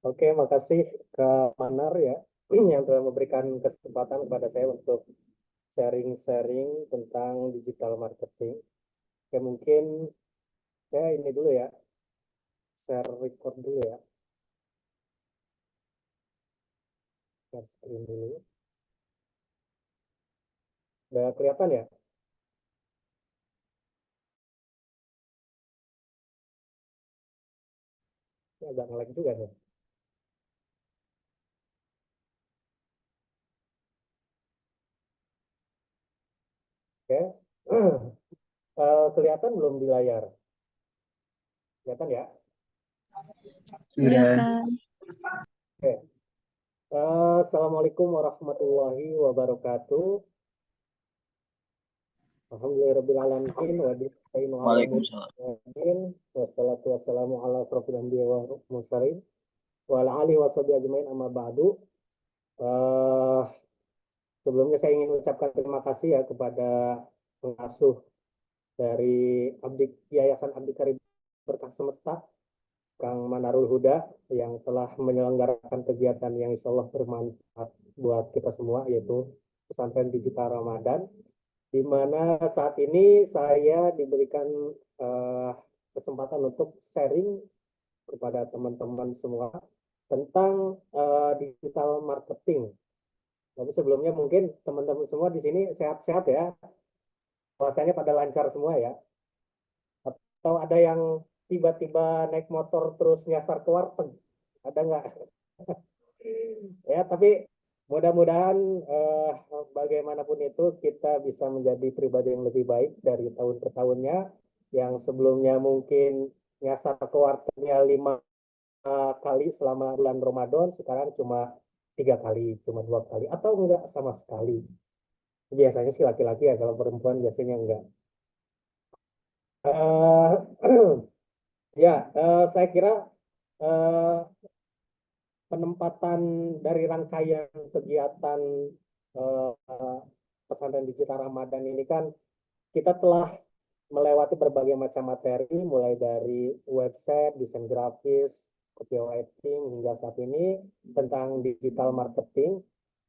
Oke, makasih Kak Manar ya yang telah memberikan kesempatan kepada saya untuk sharing-sharing tentang digital marketing. Oke, mungkin saya ini dulu ya, share record dulu ya, share screen dulu. Udah kelihatan ya? Ini agak nge-lag juga nih. Oke, kelihatan belum di layar? Kelihatan ya? Iya, Sudah. Kak. Oke. Assalamualaikum warahmatullahi wabarakatuh. Alhamdulillahirrahmanirrahim. Wa Waalaikumsalam. wassalatu wassalamu ala asrofil anbiya wa mursalin wa ala alihi washabihi ajmain amma ba'du. Eh, Sebelumnya saya ingin mengucapkan terima kasih ya kepada pengasuh dari Yayasan Abdi Karim Berkah Semesta, Kang Manarul Huda, yang telah menyelenggarakan kegiatan yang insya Allah bermanfaat buat kita semua, yaitu pesantren digital Ramadan, di mana saat ini saya diberikan eh, kesempatan untuk sharing kepada teman-teman semua tentang digital marketing. Tapi sebelumnya mungkin teman-teman semua di sini sehat-sehat ya, puasanya pada lancar semua ya. Atau ada yang tiba-tiba naik motor terus nyasar ke warteg, ada nggak? Ya, tapi mudah-mudahan bagaimanapun itu kita bisa menjadi pribadi yang lebih baik dari tahun ke tahunnya. Yang sebelumnya mungkin nyasar ke wartegnya 5 kali selama bulan Ramadan, sekarang cuma 3 kali, cuma 2 kali, atau enggak sama sekali. Biasanya sih laki-laki ya, kalau perempuan biasanya enggak. Eh, ya, saya kira eh, penempatan dari rangkaian kegiatan eh, pesantren digital Ramadan ini kan kita telah melewati berbagai macam materi, mulai dari website, desain grafis, copywriting, hingga saat ini tentang digital marketing.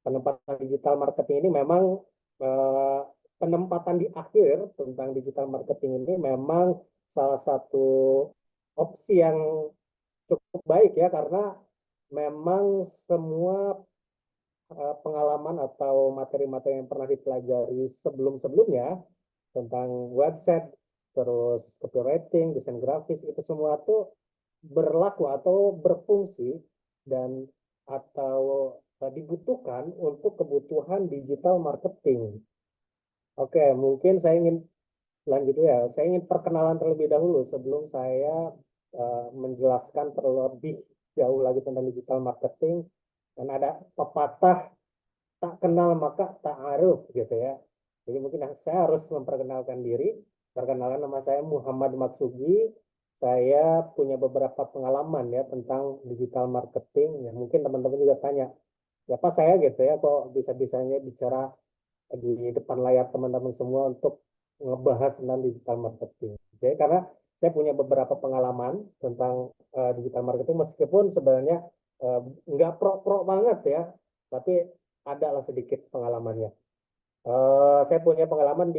Penempatan digital marketing ini memang eh, penempatan di akhir tentang digital marketing ini memang salah satu opsi yang cukup baik ya, karena memang semua pengalaman atau materi-materi yang pernah dipelajari sebelum-sebelumnya tentang website, terus copywriting, desain grafis, itu semua tuh berlaku atau berfungsi dan atau dibutuhkan untuk kebutuhan digital marketing. Oke, mungkin saya ingin lanjut ya. Saya ingin perkenalan terlebih dahulu sebelum saya menjelaskan terlebih jauh lagi tentang digital marketing. Dan ada pepatah, tak kenal maka tak aruf gitu ya. Jadi mungkin saya harus memperkenalkan diri. Perkenalkan, nama saya Muhammad Maksugi. Saya punya beberapa pengalaman ya tentang digital marketing. Ya, mungkin teman-teman juga tanya, siapa saya gitu ya, kok bisa-bisanya bicara di depan layar teman-teman semua untuk ngebahas tentang digital marketing. Jadi karena saya punya beberapa pengalaman tentang digital marketing, meskipun sebenarnya uh, nggak pro-pro banget ya, tapi ada lah sedikit pengalamannya. Saya punya pengalaman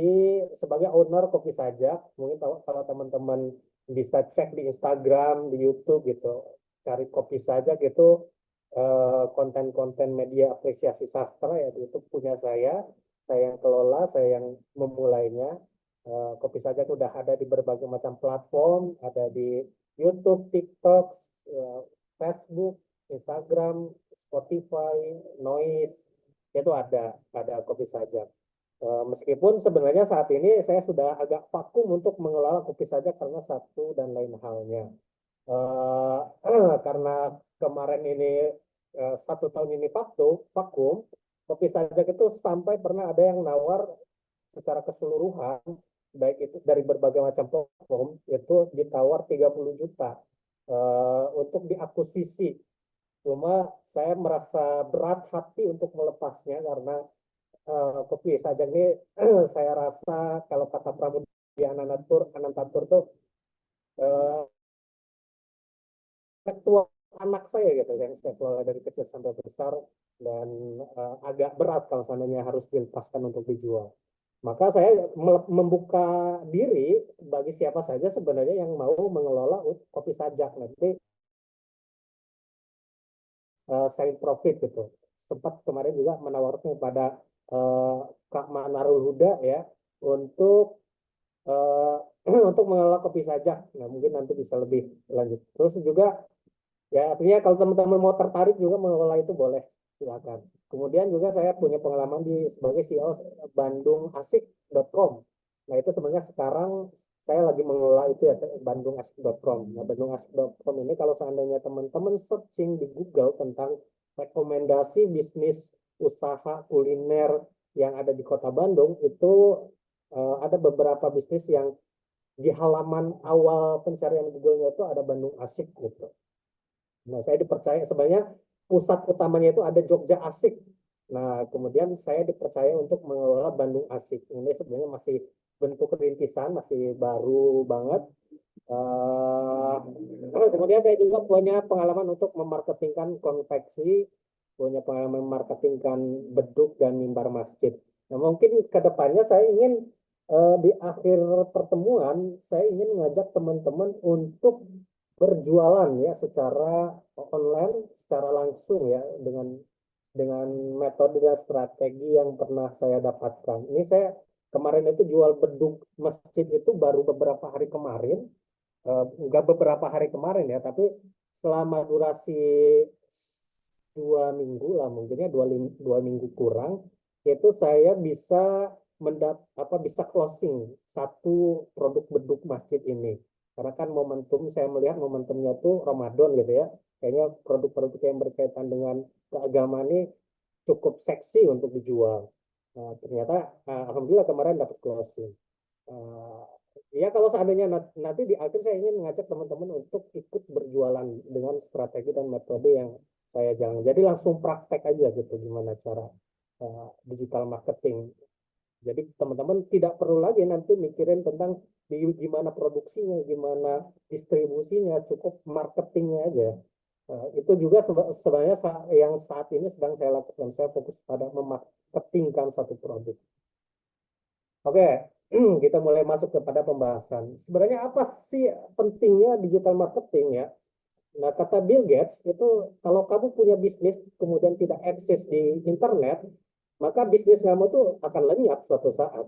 sebagai owner Kopi Sajak. Mungkin kalau teman-teman bisa cek di Instagram, di YouTube gitu, cari Kopi Sajak gitu, konten-konten media apresiasi sastra ya, itu punya saya yang kelola, saya yang memulainya. Kopi Sajak udah ada di berbagai macam platform, ada di YouTube, TikTok, Facebook, Instagram, Spotify, Noise, itu ada Kopi Sajak. Meskipun sebenarnya saat ini saya sudah agak vakum untuk mengelola Kopi Sajak karena satu dan lain halnya. Karena kemarin ini 1 tahun ini vakum, Kopi Sajak itu sampai pernah ada yang nawar secara keseluruhan, baik itu dari berbagai macam platform, itu ditawar 30 juta untuk diakuisisi. Cuma saya merasa berat hati untuk melepasnya karena Kopi Sajak ini saya rasa kalau kata Pramudia Anantatur tuh uh, anak saya gitu yang saya kelola dari kecil sampai besar, dan agak berat kalau seandainya harus dilepaskan untuk dijual. Maka saya membuka diri bagi siapa saja sebenarnya yang mau mengelola kopi sajak. Nanti side profit gitu. Sempat kemarin juga menawarkan kepada uh, Kak Manarul Huda ya untuk uh, untuk mengelola kopi sajak. Nah, mungkin nanti bisa lebih lanjut. Terus juga ya artinya kalau teman-teman mau tertarik juga mengelola itu boleh, silakan. Kemudian juga saya punya pengalaman sebagai CEO bandungasik.com. Nah, itu sebenarnya sekarang saya lagi mengelola itu ya, bandungasik.com. Nah, bandungasik.com ini kalau seandainya teman-teman searching di Google tentang rekomendasi bisnis usaha kuliner yang ada di Kota Bandung, itu ada beberapa bisnis yang di halaman awal pencarian Google-nya itu ada Bandung Asik gitu. Nah, saya dipercaya sebenarnya pusat utamanya itu ada Jogja Asik. Nah, kemudian saya dipercaya untuk mengelola Bandung Asik. Ini sebenarnya masih bentuk rintisan, masih baru banget. Kemudian saya juga punya pengalaman untuk memarketingkan konveksi, punya pengalaman memarketingkan beduk dan mimbar masjid. Nah, mungkin ke depannya saya ingin di akhir pertemuan saya ingin mengajak teman-teman untuk berjualan ya secara online, secara langsung ya dengan metode dan strategi yang pernah saya dapatkan. Ini saya kemarin itu jual beduk masjid itu baru beberapa hari kemarin, enggak beberapa hari kemarin ya, tapi selama durasi 2 minggu lah, mungkinnya dua minggu kurang, itu saya bisa bisa closing satu produk beduk masjid ini. Karena kan momentum, saya melihat momentumnya tuh Ramadan gitu ya. Kayaknya produk-produk yang berkaitan dengan keagamaan ini cukup seksi untuk dijual. Nah, ternyata alhamdulillah kemarin dapat closing. Uh, Ya kalau seandainya nanti di akhir saya ingin mengajak teman-teman untuk ikut berjualan dengan strategi dan metode yang saya jalan. Jadi langsung praktek aja gitu gimana cara digital marketing. Jadi teman-teman tidak perlu lagi nanti mikirin tentang gimana produksinya, gimana distribusinya, cukup marketingnya aja. Itu juga sebenarnya yang saat ini sedang saya lakukan. Saya fokus pada memarketingkan satu produk. Oke, kita mulai masuk kepada pembahasan. Sebenarnya apa sih pentingnya digital marketing ya? Nah, kata Bill Gates itu kalau kamu punya bisnis kemudian tidak eksis di internet, maka bisnis kamu tuh akan lenyap suatu saat.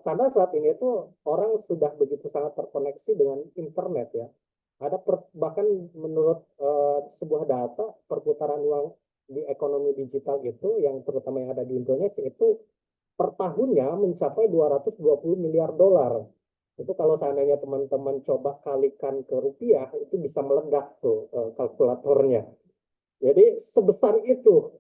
Karena saat ini tuh orang sudah begitu sangat terkoneksi dengan internet ya. Bahkan menurut sebuah data perputaran uang di ekonomi digital itu yang terutama yang ada di Indonesia itu per tahunnya mencapai 220 miliar dolar. Itu kalau seandainya teman-teman coba kalikan ke rupiah, itu bisa meledak tuh kalkulatornya. Jadi sebesar itu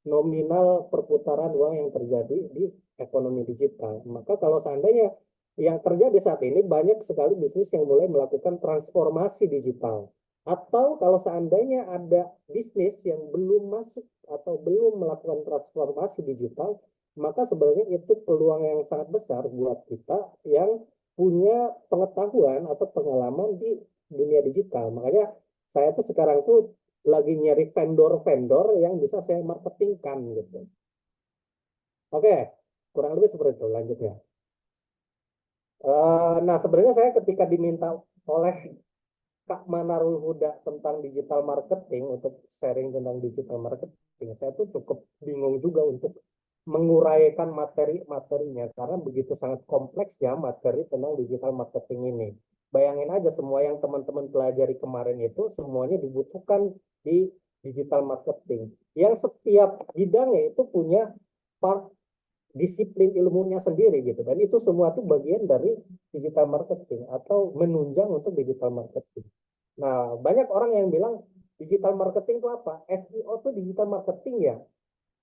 nominal perputaran uang yang terjadi di ekonomi digital. Maka kalau seandainya yang terjadi saat ini banyak sekali bisnis yang mulai melakukan transformasi digital. Atau kalau seandainya ada bisnis yang belum masuk atau belum melakukan transformasi digital, maka sebenarnya itu peluang yang sangat besar buat kita yang punya pengetahuan atau pengalaman di dunia digital. Makanya saya tuh sekarang tuh lagi nyari vendor-vendor yang bisa saya marketingkan gitu. Oke, kurang lebih seperti itu lanjutnya. Nah, sebenarnya saya ketika diminta oleh Kak Manarul Huda tentang digital marketing untuk sharing tentang digital marketing, saya tuh cukup bingung juga untuk menguraikan materi-materinya karena begitu sangat kompleksnya materi tentang digital marketing ini. Bayangin aja semua yang teman-teman pelajari kemarin itu semuanya dibutuhkan di digital marketing. Yang setiap bidangnya itu punya part disiplin ilmunya sendiri gitu. Dan itu semua itu bagian dari digital marketing atau menunjang untuk digital marketing. Nah, banyak orang yang bilang digital marketing itu apa? SEO itu digital marketing ya.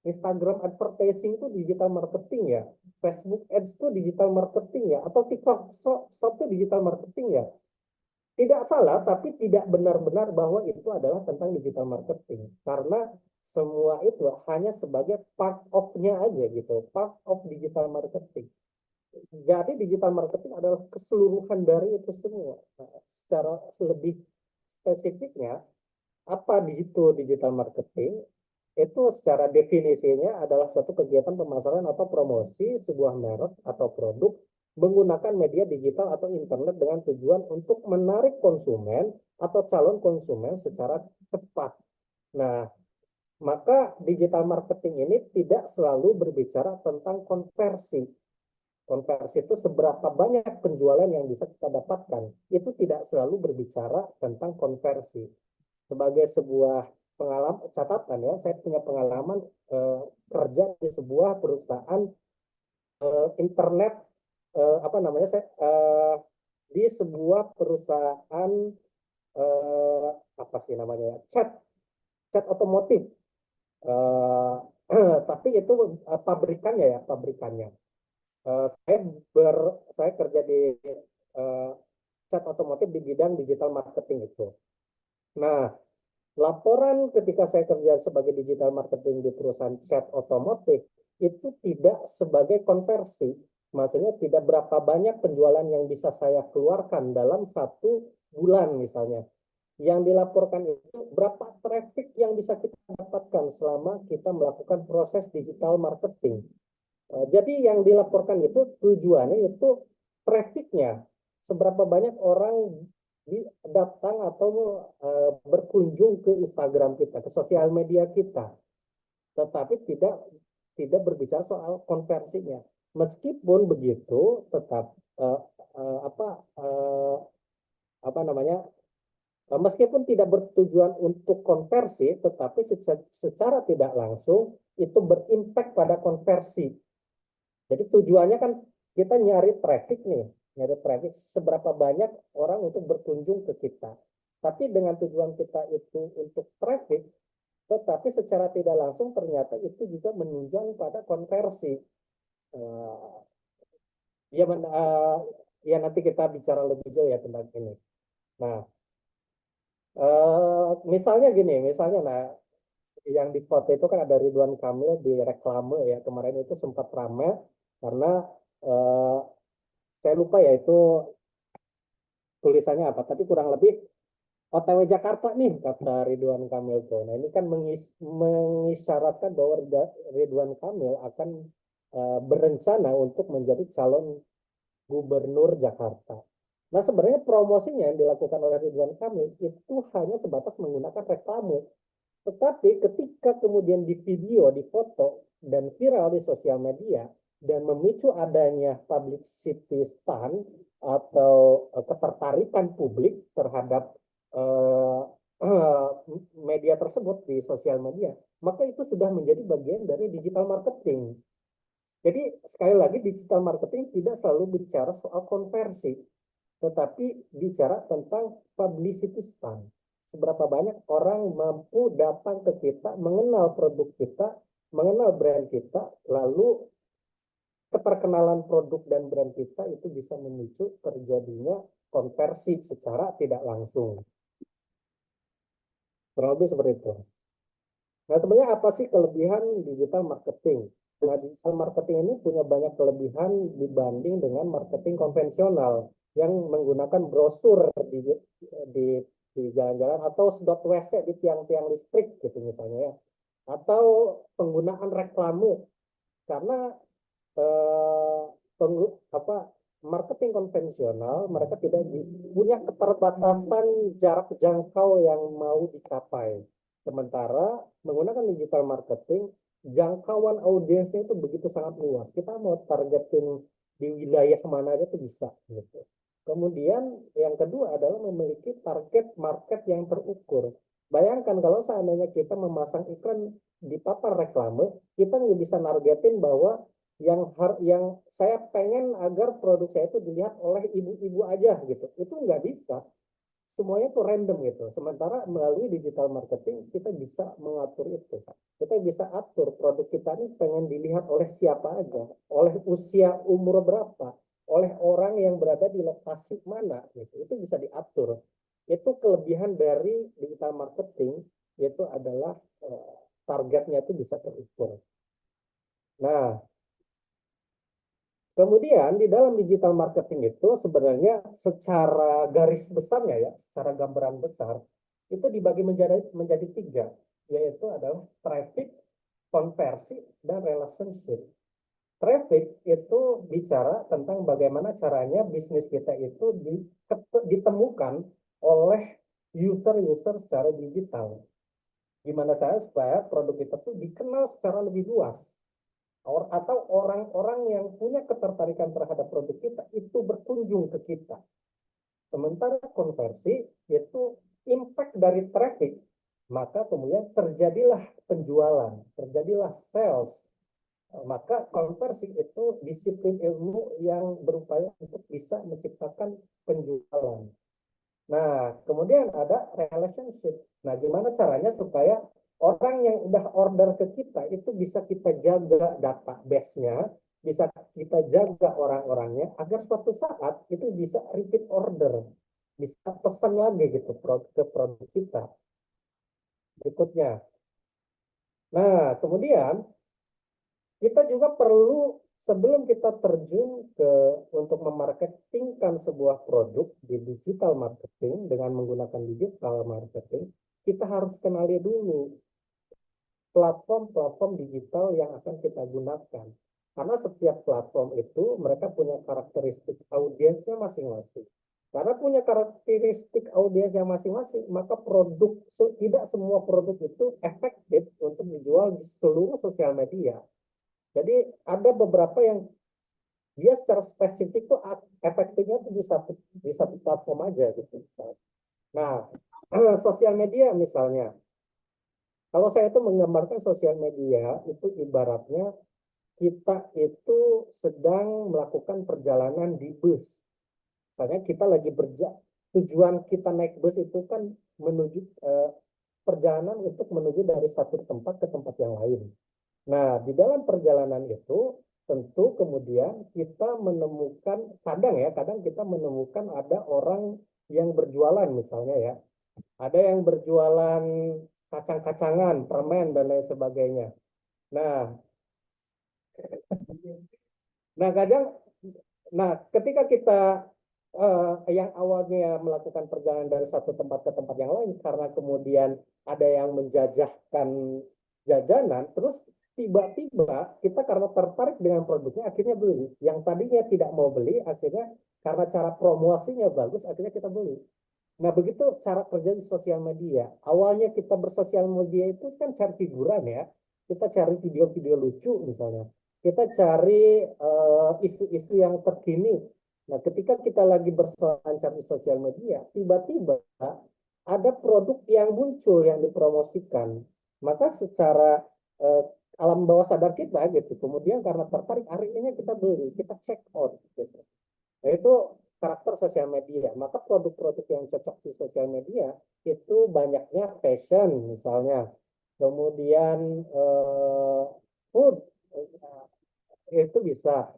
Instagram advertising itu digital marketing ya. Facebook Ads itu digital marketing ya. Atau TikTok Shop itu digital marketing ya. Tidak salah, tapi tidak benar-benar bahwa itu adalah tentang digital marketing. Karena semua itu hanya sebagai part of-nya aja gitu. Part of digital marketing. Jadi digital marketing adalah keseluruhan dari itu semua. Nah, secara lebih spesifiknya, Apa di situ digital marketing? Itu secara definisinya adalah suatu kegiatan pemasaran atau promosi sebuah merek atau produk menggunakan media digital atau internet dengan tujuan untuk menarik konsumen atau calon konsumen secara cepat. Nah, maka digital marketing ini tidak selalu berbicara tentang konversi. Konversi itu seberapa banyak penjualan yang bisa kita dapatkan. Itu tidak selalu berbicara tentang konversi. Sebagai sebuah pengalaman catatan ya, saya punya pengalaman kerja di sebuah perusahaan internet apa namanya saya di sebuah perusahaan apa sih namanya ya, chat chat otomotif. Eh, tapi itu pabrikannya ya, pabrikannya. Eh, saya saya kerja di eh, chat otomotif di bidang digital marketing itu. Nah, laporan ketika saya kerja sebagai digital marketing di perusahaan chat otomotif itu tidak sebagai konversi. Maksudnya tidak berapa banyak penjualan yang bisa saya keluarkan dalam satu bulan misalnya. Yang dilaporkan itu berapa traffic yang bisa kita dapatkan selama kita melakukan proses digital marketing. Jadi yang dilaporkan itu tujuannya itu trafficnya, seberapa banyak orang datang atau berkunjung ke Instagram kita, ke sosial media kita, tetapi tidak berbicara soal konversinya. Meskipun begitu, tetap apa namanya, meskipun tidak bertujuan untuk konversi, tetapi secara tidak langsung itu berimpact pada konversi. Jadi tujuannya kan kita nyari traffic nih, nyari traffic seberapa banyak orang untuk berkunjung ke kita. Tapi dengan tujuan kita itu untuk traffic, tetapi secara tidak langsung ternyata itu juga menunjang pada konversi. Uh, ya, ya nanti kita bicara lebih jauh ya tentang ini. Nah, misalnya gini, misalnya nah yang di foto itu kan ada Ridwan Kamil di reklame ya kemarin itu sempat ramai karena uh, saya lupa ya itu tulisannya apa, tapi kurang lebih OTW Jakarta nih kata Ridwan Kamil tuh. Nah ini kan mengisyaratkan bahwa Ridwan Kamil akan berencana untuk menjadi calon gubernur Jakarta. Nah sebenarnya promosinya yang dilakukan oleh Ridwan Kamil itu hanya sebatas menggunakan reklame. Tetapi ketika kemudian di video, di foto, dan viral di sosial media, dan memicu adanya publicity stunt atau ketertarikan publik terhadap uh, media tersebut di sosial media, maka itu sudah menjadi bagian dari digital marketing. Jadi sekali lagi digital marketing tidak selalu bicara soal konversi, tetapi bicara tentang publicity stunt. Seberapa banyak orang mampu datang ke kita, mengenal produk kita, mengenal brand kita, lalu keterkenalan produk dan brand kita itu bisa memicu terjadinya konversi secara tidak langsung. Kurang lebih seperti itu. Nah, sebenarnya apa sih kelebihan digital marketing? Nah, digital marketing ini punya banyak kelebihan dibanding dengan marketing konvensional yang menggunakan brosur di, di jalan-jalan atau sedot WC di tiang-tiang listrik gitu misalnya ya. Atau penggunaan reklame karena eh, apa marketing konvensional mereka tidak punya keterbatasan jarak jangkau yang mau dicapai. Sementara menggunakan digital marketing, jangkauan audiensnya itu begitu sangat luas. Kita mau targetin di wilayah mana aja itu bisa gitu. Kemudian yang kedua adalah memiliki target market yang terukur. Bayangkan kalau seandainya kita memasang iklan di papan reklame, kita nggak bisa nargetin bahwa yang saya pengen agar produk saya itu dilihat oleh ibu-ibu aja gitu. Itu nggak bisa, semuanya tuh random gitu. Sementara melalui digital marketing kita bisa mengatur itu. Kita bisa atur produk kita ini pengen dilihat oleh siapa aja, oleh usia umur berapa, oleh orang yang berada di lokasi mana gitu. Itu bisa diatur. Itu kelebihan dari digital marketing, yaitu adalah targetnya itu bisa terukur. Nah, kemudian di dalam digital marketing itu sebenarnya secara garis besarnya ya, secara gambaran besar, itu dibagi menjadi tiga, yaitu adalah traffic, konversi, dan relationship. Traffic itu bicara tentang bagaimana caranya bisnis kita itu ditemukan oleh user-user secara digital. Gimana cara supaya produk kita tuh dikenal secara lebih luas. Atau orang-orang yang punya ketertarikan terhadap produk kita itu berkunjung ke kita. Sementara konversi itu impact dari traffic, maka kemudian terjadilah penjualan, terjadilah sales. Maka konversi itu disiplin ilmu yang berupaya untuk bisa menciptakan penjualan. Nah, kemudian ada relationship. Nah, gimana caranya supaya orang yang udah order ke kita itu bisa kita jaga database-nya, bisa kita jaga orang-orangnya, agar suatu saat itu bisa repeat order, bisa pesan lagi gitu ke produk kita berikutnya. Nah, kemudian kita juga perlu sebelum kita terjun untuk memarketingkan sebuah produk di digital marketing dengan menggunakan digital marketing, kita harus kenali dulu platform-platform digital yang akan kita gunakan. Karena setiap platform itu mereka punya karakteristik audiensnya masing-masing. Karena punya karakteristik audiensnya masing-masing, maka tidak semua produk itu efektif untuk dijual di seluruh sosial media. Jadi ada beberapa yang dia secara spesifik tuh efektifnya tuh di satu platform aja gitu. Nah, sosial media misalnya, kalau saya itu menggambarkan sosial media itu ibaratnya kita itu sedang melakukan perjalanan di bus. Misalnya kita lagi tujuan kita naik bus itu kan menuju perjalanan untuk menuju dari satu tempat ke tempat yang lain. Nah, di dalam perjalanan itu tentu kemudian kita menemukan, kadang kita menemukan ada orang yang berjualan misalnya ya. Ada yang berjualan kacang-kacangan, permen, dan lain sebagainya. Nah, kadang, ketika kita yang awalnya melakukan perjalanan dari satu tempat ke tempat yang lain, karena kemudian ada yang menjajahkan jajanan, terus tiba-tiba kita karena tertarik dengan produknya akhirnya beli. Yang tadinya tidak mau beli, akhirnya karena cara promosinya bagus, akhirnya kita beli. Nah, begitu cara kerja di sosial media. Awalnya kita bersosial media itu kan cari hiburan ya. Kita cari video-video lucu misalnya. Kita cari isu-isu yang terkini. Nah, ketika kita lagi berselancar di sosial media, tiba-tiba ada produk yang muncul yang dipromosikan. Maka secara alam bawah sadar kita gitu, kemudian karena tertarik, hari ini kita beli, kita check out gitu. Nah, itu karakter sosial media. Maka produk-produk yang cocok di sosial media itu banyaknya fashion misalnya, kemudian food itu bisa.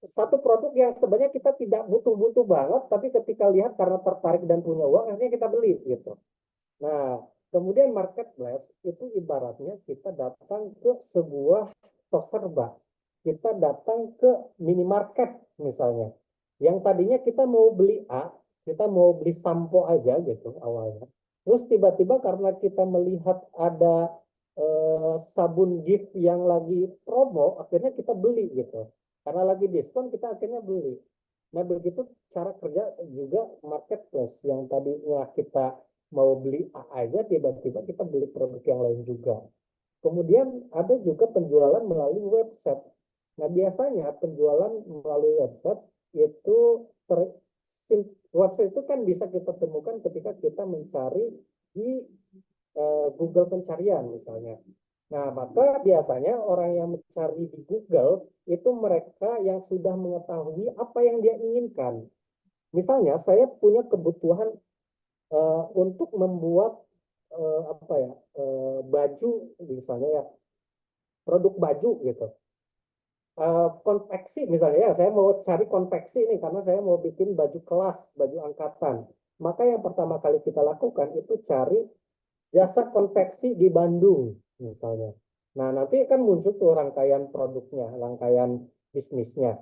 Satu produk yang sebenarnya kita tidak butuh-butuh banget, tapi ketika lihat karena tertarik dan punya uang, akhirnya kita beli gitu. Nah, kemudian marketplace itu ibaratnya kita datang ke sebuah toko serba. Kita datang ke minimarket misalnya. Yang tadinya kita mau beli A, kita mau beli sampo aja gitu awalnya. Terus tiba-tiba karena kita melihat ada sabun gift yang lagi promo, akhirnya kita beli gitu. Karena lagi diskon, kita akhirnya beli. Nah, begitu cara kerja juga marketplace yang tadinya kita mau beli A aja, tiba-tiba kita beli produk yang lain juga. Kemudian ada juga penjualan melalui website. Nah, biasanya penjualan melalui website itu website itu kan bisa kita temukan ketika kita mencari di Google pencarian misalnya. Nah, maka biasanya orang yang mencari di Google itu mereka yang sudah mengetahui apa yang dia inginkan. Misalnya, saya punya kebutuhan untuk membuat baju misalnya ya, produk baju gitu. Konveksi misalnya ya, saya mau cari konveksi nih karena saya mau bikin baju kelas, baju angkatan. Maka yang pertama kali kita lakukan itu cari jasa konveksi di Bandung misalnya. Nah, nanti kan muncul tuh rangkaian produknya, rangkaian bisnisnya,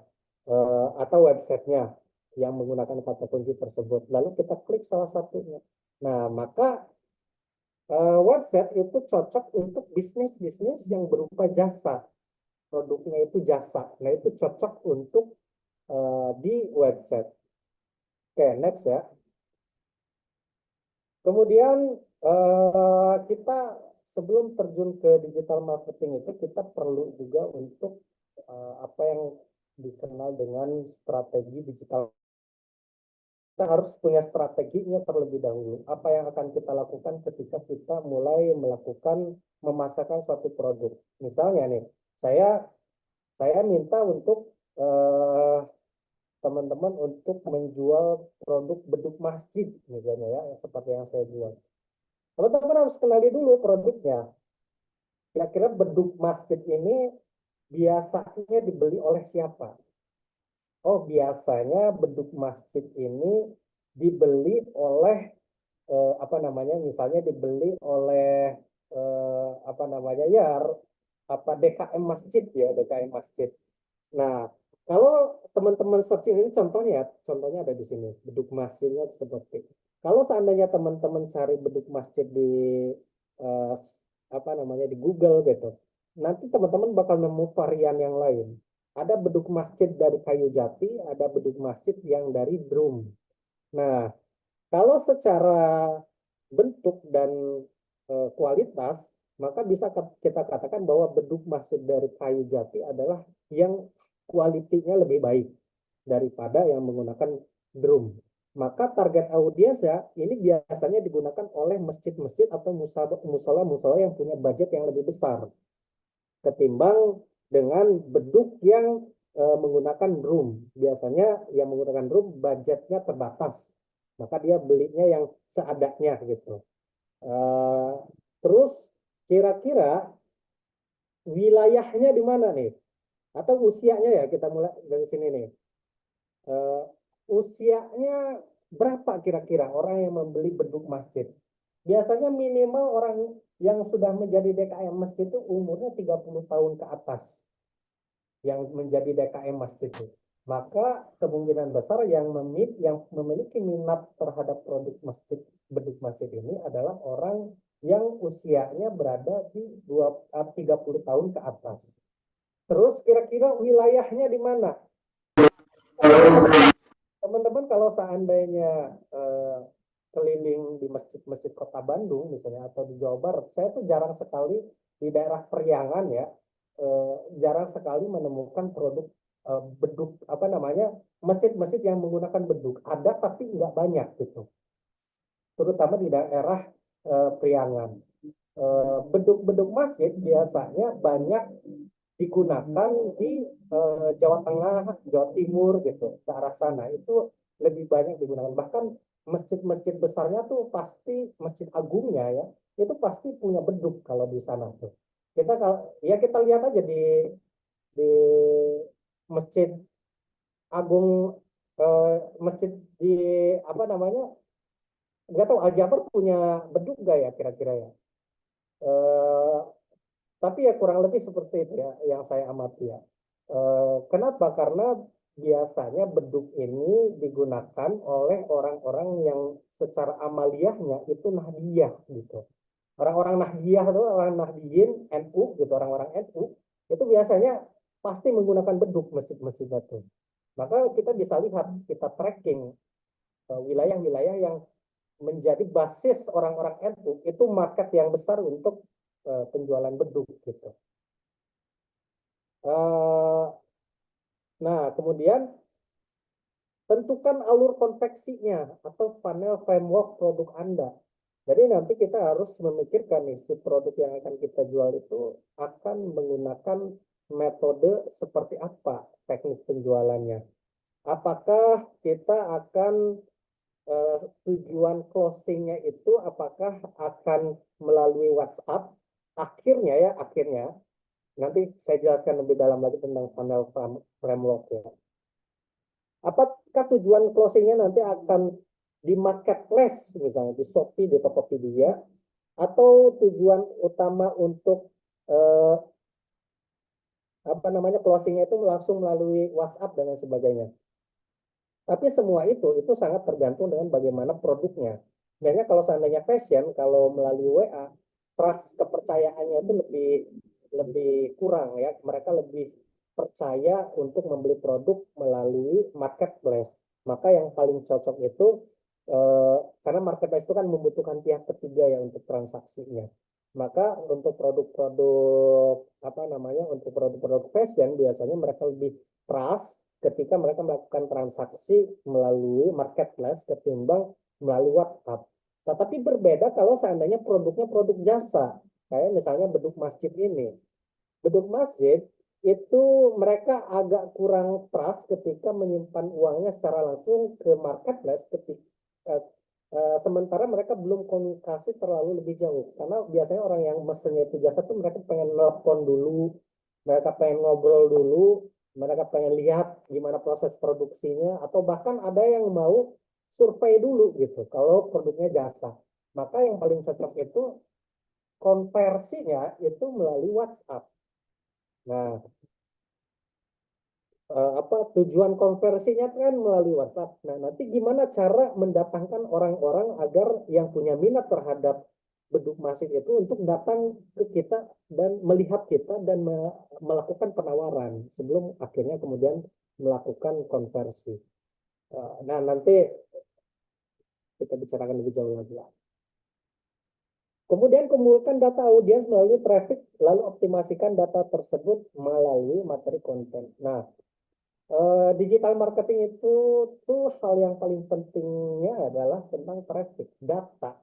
atau websitenya yang menggunakan kata kunci tersebut. Lalu kita klik salah satunya. Nah, maka website itu cocok untuk bisnis-bisnis yang berupa jasa. Produknya itu jasa. Nah, itu cocok untuk di website. Oke, next ya. Kemudian kita sebelum terjun ke digital marketing itu kita perlu juga untuk apa yang dikenal dengan strategi digital. Kita harus punya strateginya terlebih dahulu. Apa yang akan kita lakukan ketika kita mulai melakukan memasarkan suatu produk. Misalnya nih, saya minta untuk teman-teman untuk menjual produk beduk masjid misalnya ya, seperti yang saya jual. Teman-teman harus kenali dulu produknya. Kira-kira beduk masjid ini biasanya dibeli oleh siapa? Oh, biasanya beduk masjid ini dibeli oleh apa namanya? Misalnya dibeli oleh apa namanya? Ya, apa DKM masjid ya, DKM masjid. Nah, kalau teman-teman searching ini contohnya ada di sini, beduk masjidnya seperti. Kalau seandainya teman-teman cari beduk masjid di eh, apa namanya di Google gitu, nanti teman-teman bakal nemu varian yang lain. Ada beduk masjid dari kayu jati, ada beduk masjid yang dari drum. Nah, kalau secara bentuk dan kualitas, maka bisa kita katakan bahwa beduk masjid dari kayu jati adalah yang kualitinya lebih baik daripada yang menggunakan drum. Maka target audiensnya ini biasanya digunakan oleh masjid-masjid atau musola-musola yang punya budget yang lebih besar ketimbang dengan beduk yang menggunakan drum. Biasanya yang menggunakan drum budgetnya terbatas, maka dia belinya yang seadanya gitu. Terus kira-kira wilayahnya di mana nih? Atau usianya ya, kita mulai dari sini nih. Uh, Usianya berapa kira-kira orang yang membeli beduk masjid? Biasanya minimal orang yang sudah menjadi DKM masjid itu umurnya 30 tahun ke atas yang menjadi DKM masjid itu. Maka kemungkinan besar yang memiliki minat terhadap produk masjid beduk masjid ini adalah orang yang usianya berada di 30 tahun ke atas. Terus kira-kira wilayahnya di mana? Teman-teman kalau seandainya keliling di masjid-masjid kota Bandung misalnya atau di Jawa Barat, saya tuh jarang sekali di daerah Periangan ya, jarang sekali menemukan produk beduk apa namanya masjid-masjid yang menggunakan beduk. Ada tapi nggak banyak gitu, terutama di daerah Periangan. Beduk-beduk masjid biasanya banyak digunakan di Jawa Tengah, Jawa Timur gitu, ke arah sana itu lebih banyak digunakan. Bahkan masjid-masjid besarnya tuh pasti masjid agungnya ya, itu pasti punya beduk kalau di sana tuh. Kita kalau ya kita lihat aja di masjid agung masjid di apa namanya nggak tahu Al Jabar punya beduk nggak ya kira-kira ya. Eh, tapi ya kurang lebih seperti itu ya yang saya amati ya. Kenapa? Karena biasanya beduk ini digunakan oleh orang-orang yang secara amaliyahnya itu nahdiyah gitu. Orang-orang nahdiyah itu orang nahdiyin NU gitu, orang-orang NU itu biasanya pasti menggunakan beduk masjid-masjid itu. Maka kita bisa lihat, kita tracking wilayah-wilayah yang menjadi basis orang-orang NU itu market yang besar untuk penjualan beduk gitu. Nah, kemudian tentukan alur konveksinya atau panel framework produk Anda. Jadi nanti kita harus memikirkan nih si produk yang akan kita jual itu akan menggunakan metode seperti apa teknik penjualannya. Apakah kita akan tujuan closingnya itu apakah akan melalui WhatsApp? Akhirnya nanti saya jelaskan lebih dalam lagi tentang panel framework ya. Apakah tujuan closingnya nanti akan di marketplace misalnya di Shopee, di Tokopedia, atau tujuan utama untuk eh, apa namanya closingnya itu langsung melalui WhatsApp dan lain sebagainya. Tapi semua itu sangat tergantung dengan bagaimana produknya. Biasanya kalau seandainya fashion, kalau melalui WA, trust kepercayaannya itu lebih lebih kurang ya. Mereka lebih percaya untuk membeli produk melalui marketplace. Maka yang paling cocok itu karena marketplace itu kan membutuhkan pihak ketiga ya untuk transaksinya. Maka untuk produk-produk apa namanya, untuk produk-produk fashion biasanya mereka lebih trust ketika mereka melakukan transaksi melalui marketplace ketimbang melalui WhatsApp. Tetapi berbeda kalau seandainya produknya produk jasa. Kayak misalnya beduk masjid ini. Beduk masjid itu mereka agak kurang trust ketika menyimpan uangnya secara langsung ke marketplace ketika sementara mereka belum komunikasi terlalu lebih jauh. Karena biasanya orang yang mesennya itu jasa tuh mereka pengen nelfon dulu, mereka pengen ngobrol dulu, mereka pengen lihat gimana proses produksinya, atau bahkan ada yang mau survei dulu gitu kalau produknya jasa. Maka yang paling cocok itu konversinya itu melalui WhatsApp. Nah, apa tujuan konversinya kan melalui WhatsApp. Nah, nanti gimana cara mendatangkan orang-orang agar yang punya minat terhadap beduk masif itu untuk datang ke kita dan melihat kita dan melakukan penawaran sebelum akhirnya kemudian melakukan konversi. Nah, nanti kita bicarakan lebih jauh lagi. Kemudian kumpulkan data audiens melalui traffic, lalu optimasikan data tersebut melalui materi konten. Nah, digital marketing itu tuh hal yang paling pentingnya adalah tentang traffic,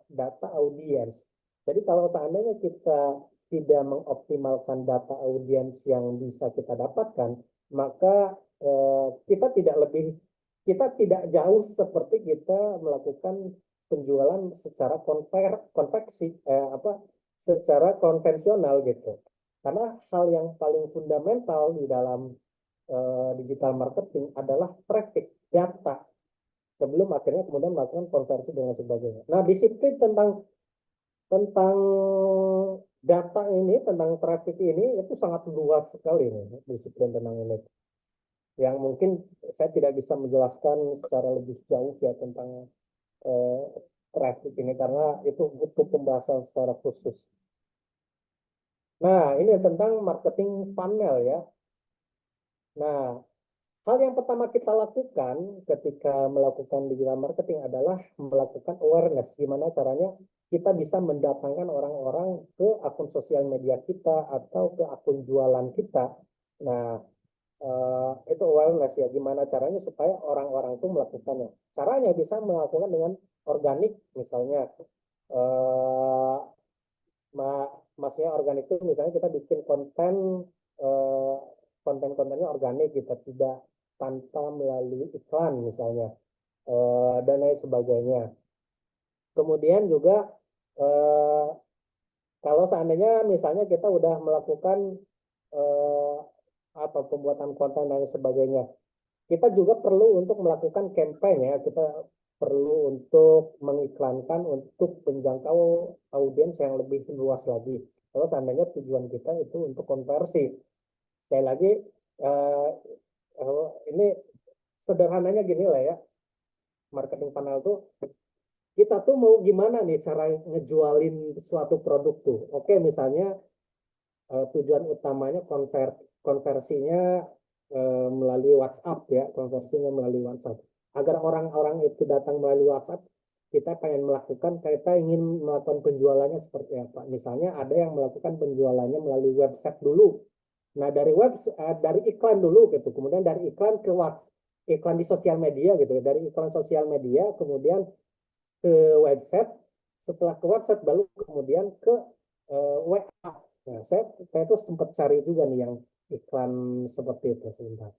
data audiens. Jadi kalau seandainya kita tidak mengoptimalkan data audiens yang bisa kita dapatkan, maka kita tidak jauh seperti kita melakukan penjualan secara konveksi secara konvensional gitu. Karena hal yang paling fundamental di dalam digital marketing adalah traffic data sebelum akhirnya kemudian melakukan konversi dan sebagainya. Nah, disiplin tentang tentang data ini, tentang traffic ini itu sangat luas sekali nih, disiplin tentang ini. Yang mungkin saya tidak bisa menjelaskan secara lebih jauh ya tentang eh, traffic ini karena itu butuh pembahasan secara khusus. Nah, ini tentang marketing funnel ya. Nah, hal yang pertama kita lakukan ketika melakukan digital marketing adalah melakukan awareness. Gimana caranya kita bisa mendatangkan orang-orang ke akun sosial media kita atau ke akun jualan kita. Nah, itu awareness ya. Gimana caranya supaya orang-orang itu melakukannya. Caranya bisa melakukan dengan organik misalnya. Eh, Maksudnya organik itu misalnya kita bikin konten eh, konten-kontennya organik kita tidak tanpa melalui iklan misalnya dan lain sebagainya. Kemudian juga eh, kalau seandainya misalnya kita udah melakukan eh, atau pembuatan konten dan sebagainya, kita juga perlu untuk melakukan campaign ya. Kita perlu untuk mengiklankan untuk menjangkau audiens yang lebih luas lagi. Kalau seandainya tujuan kita itu untuk konversi. Sekali lagi, eh, ini sederhananya gini lah ya, marketing funnel tuh kita tuh mau gimana nih cara ngejualin suatu produk tuh. Oke, misalnya tujuan utamanya konversinya melalui WhatsApp ya, konversinya melalui WhatsApp. Agar orang-orang itu datang melalui WhatsApp, kita pengen melakukan, kita ingin melakukan penjualannya seperti apa. Misalnya ada yang melakukan penjualannya melalui website dulu. Nah, dari iklan dulu gitu, kemudian dari iklan ke WhatsApp, iklan di sosial media gitu, dari iklan sosial media kemudian ke website, setelah ke website baru kemudian ke WA. Nah, saya tuh sempat cari juga nih yang iklan seperti itu sebentar.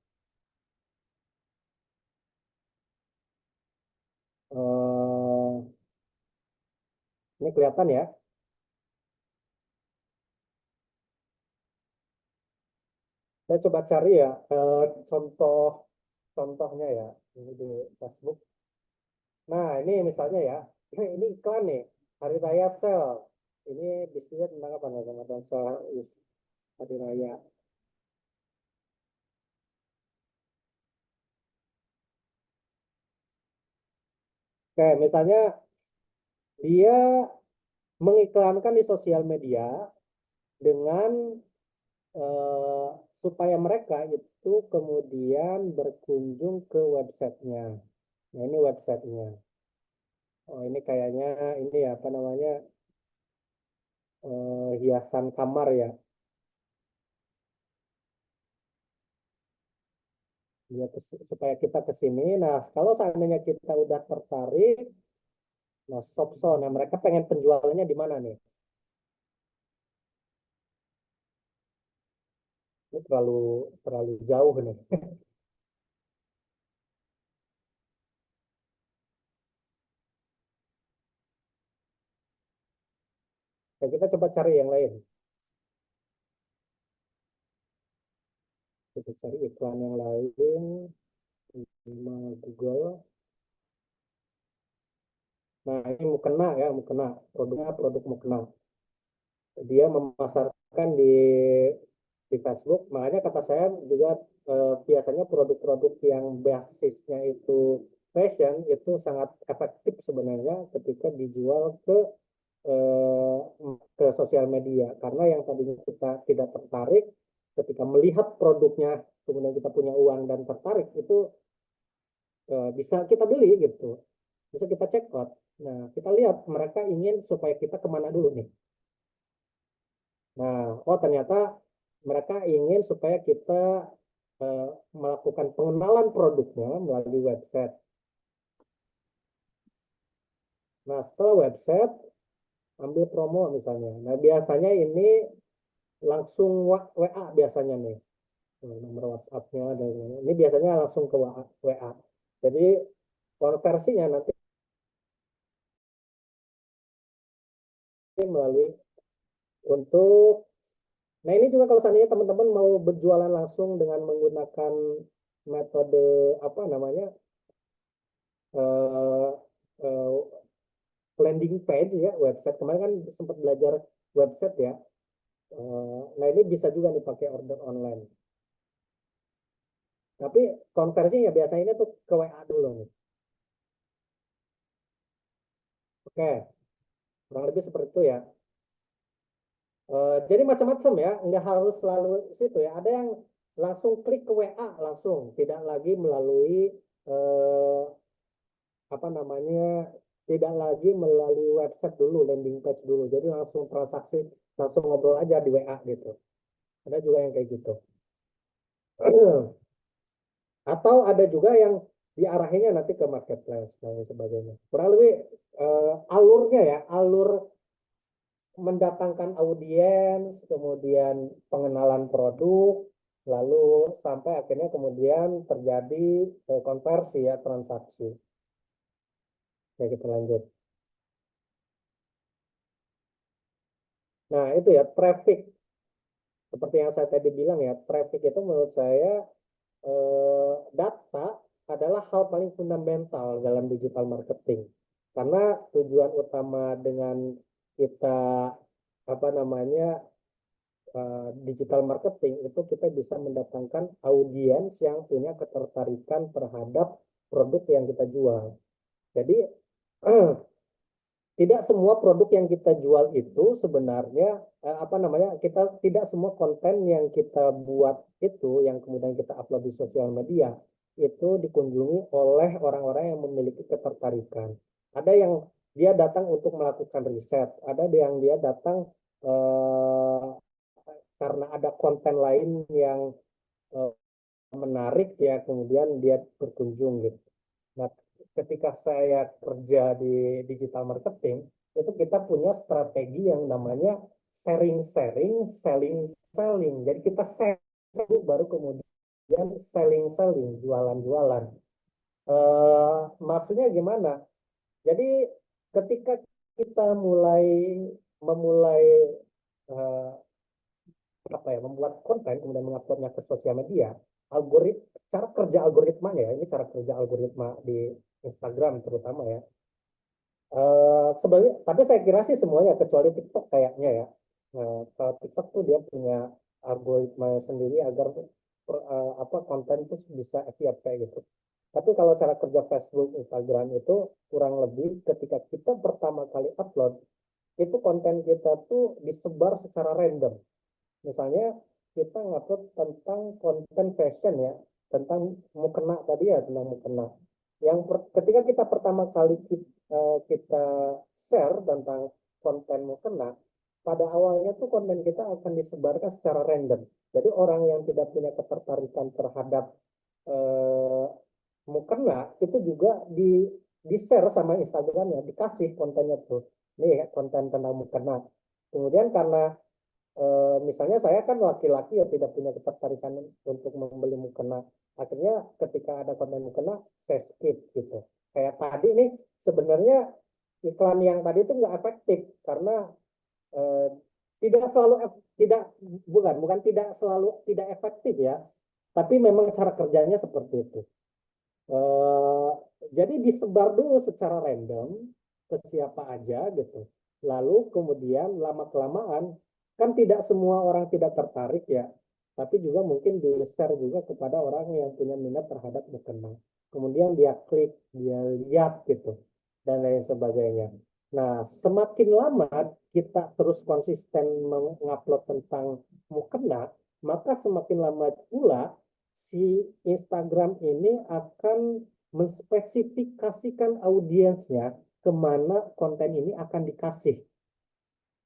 Eh, ini kelihatan ya. Saya coba cari ya contoh contohnya ya ini di Facebook. Nah, ini misalnya ya, ini iklan nih, Hari Raya Sale. Ini bisnisnya tentang apa nih, Ramadan Sale Hari Raya. Oke, misalnya dia mengiklankan di sosial media dengan eh, supaya mereka itu kemudian berkunjung ke websitenya. Nah, ini websitenya. Oh, ini kayaknya ini ya, apa namanya, hiasan kamar ya. Dia supaya kita ke sini. Nah, kalau seandainya kita udah tertarik, nah Shopso, nah mereka pengen penjualannya di mana nih? Ini terlalu terlalu jauh nih. Nah, kita coba cari yang lain. Kita cari iklan yang lain di Google. Nah, ini mukena ya, mukena. Produknya produk mukena. Dia memasarkan di Facebook. Makanya kata saya juga biasanya produk-produk yang basisnya itu fashion itu sangat efektif sebenarnya ketika dijual eh, ke sosial media. Karena yang tadinya kita tidak tertarik, ketika melihat produknya, kemudian kita punya uang dan tertarik, itu bisa kita beli gitu. Bisa kita check out. Nah, kita lihat mereka ingin supaya kita kemana dulu nih. Nah, oh ternyata mereka ingin supaya kita eh, melakukan pengenalan produknya melalui website. Nah, setelah website, ambil promo misalnya. Nah, biasanya ini langsung WA biasanya nih. Nomor WhatsApp-nya dan ini biasanya langsung ke WA. Jadi konversinya nanti melalui untuk. Nah, ini juga kalau seandainya teman-teman mau berjualan langsung dengan menggunakan metode apa namanya, eh, eh, landing page ya, website. Kemarin kan sempat belajar website ya. Nah, ini bisa juga dipakai order online. Tapi konversinya biasanya tuh ke WA dulu nih. Oke, kurang lebih seperti itu ya. Jadi macam-macam ya, nggak harus selalu situ ya. Ada yang langsung klik ke WA langsung, tidak lagi melalui eh, apa namanya, tidak lagi melalui website dulu, landing page dulu. Jadi langsung transaksi, langsung ngobrol aja di WA gitu. Ada juga yang kayak gitu. Atau ada juga yang diarahinnya nanti ke marketplace dan sebagainya. Kurang lebih alurnya ya, alur mendatangkan audiens, kemudian pengenalan produk, lalu sampai akhirnya kemudian terjadi konversi ya, transaksi. Ya, kita lanjut. Nah, itu ya, traffic. Seperti yang saya tadi bilang ya, traffic itu menurut saya data adalah hal paling fundamental dalam digital marketing. Karena tujuan utama dengan kita apa namanya digital marketing itu kita bisa mendatangkan audiens yang punya ketertarikan terhadap produk yang kita jual. Jadi tidak semua produk yang kita jual itu sebenarnya apa namanya, kita tidak semua konten yang kita buat itu yang kemudian kita upload di sosial media itu dikunjungi oleh orang-orang yang memiliki ketertarikan. Ada yang dia datang untuk melakukan riset, ada yang dia datang eh, karena ada konten lain yang eh, menarik ya, kemudian dia berkunjung gitu. Nah, ketika saya kerja di digital marketing, itu kita punya strategi yang namanya sharing-sharing, selling-selling. Jadi kita share baru kemudian selling-selling, jualan-jualan. Maksudnya gimana? Jadi ketika kita memulai eh, apa ya, membuat konten kemudian menguploadnya ke sosial media, cara kerja algoritmanya ya, ini cara kerja algoritma di Instagram terutama ya. Sebenarnya tapi saya kira sih semuanya kecuali TikTok kayaknya ya. Kalau TikTok tuh dia punya algoritma sendiri agar apa konten itu bisa FYP kayak gitu. Tapi kalau cara kerja Facebook, Instagram itu kurang lebih ketika kita pertama kali upload, itu konten kita tuh disebar secara random. Misalnya kita ngupload tentang konten fashion ya, tentang mukena tadi ya, tentang mukena. Ketika kita pertama kali kita share tentang konten mukena, pada awalnya tuh konten kita akan disebarkan secara random. Jadi orang yang tidak punya ketertarikan terhadap eh, mukena itu juga di share sama Instagramnya, dikasih kontennya tuh. Nih konten tentang mukena. Kemudian karena misalnya saya kan laki-laki yang tidak punya ketertarikan untuk membeli mukena. Akhirnya ketika ada konten mukena, saya skip gitu. Kayak tadi nih, sebenarnya iklan yang tadi itu nggak efektif karena eh, tidak selalu tidak bukan tidak selalu tidak efektif ya, tapi memang cara kerjanya seperti itu. Eh, jadi disebar dulu secara random ke siapa aja gitu. Lalu kemudian lama kelamaan kan tidak semua orang tidak tertarik ya, tapi juga mungkin di-share juga kepada orang yang punya minat terhadap mukena. Kemudian dia klik, dia lihat gitu dan lain sebagainya. Nah, semakin lama kita terus konsisten mengupload tentang mukena, maka semakin lama pula si Instagram ini akan menspesifikasikan audiensnya kemana konten ini akan dikasih.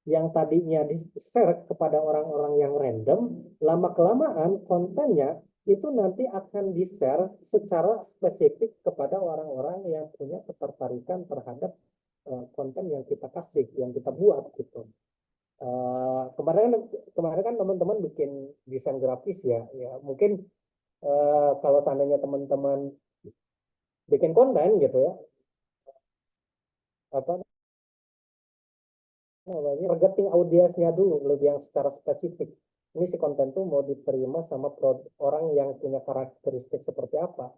Yang tadinya di-share kepada orang-orang yang random, lama-kelamaan kontennya itu nanti akan di-share secara spesifik kepada orang-orang yang punya ketertarikan terhadap konten yang kita kasih, yang kita buat gitu. Kemarin kan teman-teman bikin desain grafis ya, ya mungkin kalau seandainya teman-teman bikin konten gitu ya, apa namanya, targeting audiensnya dulu lebih yang secara spesifik. Ini si konten tuh mau diterima sama orang yang punya karakteristik seperti apa.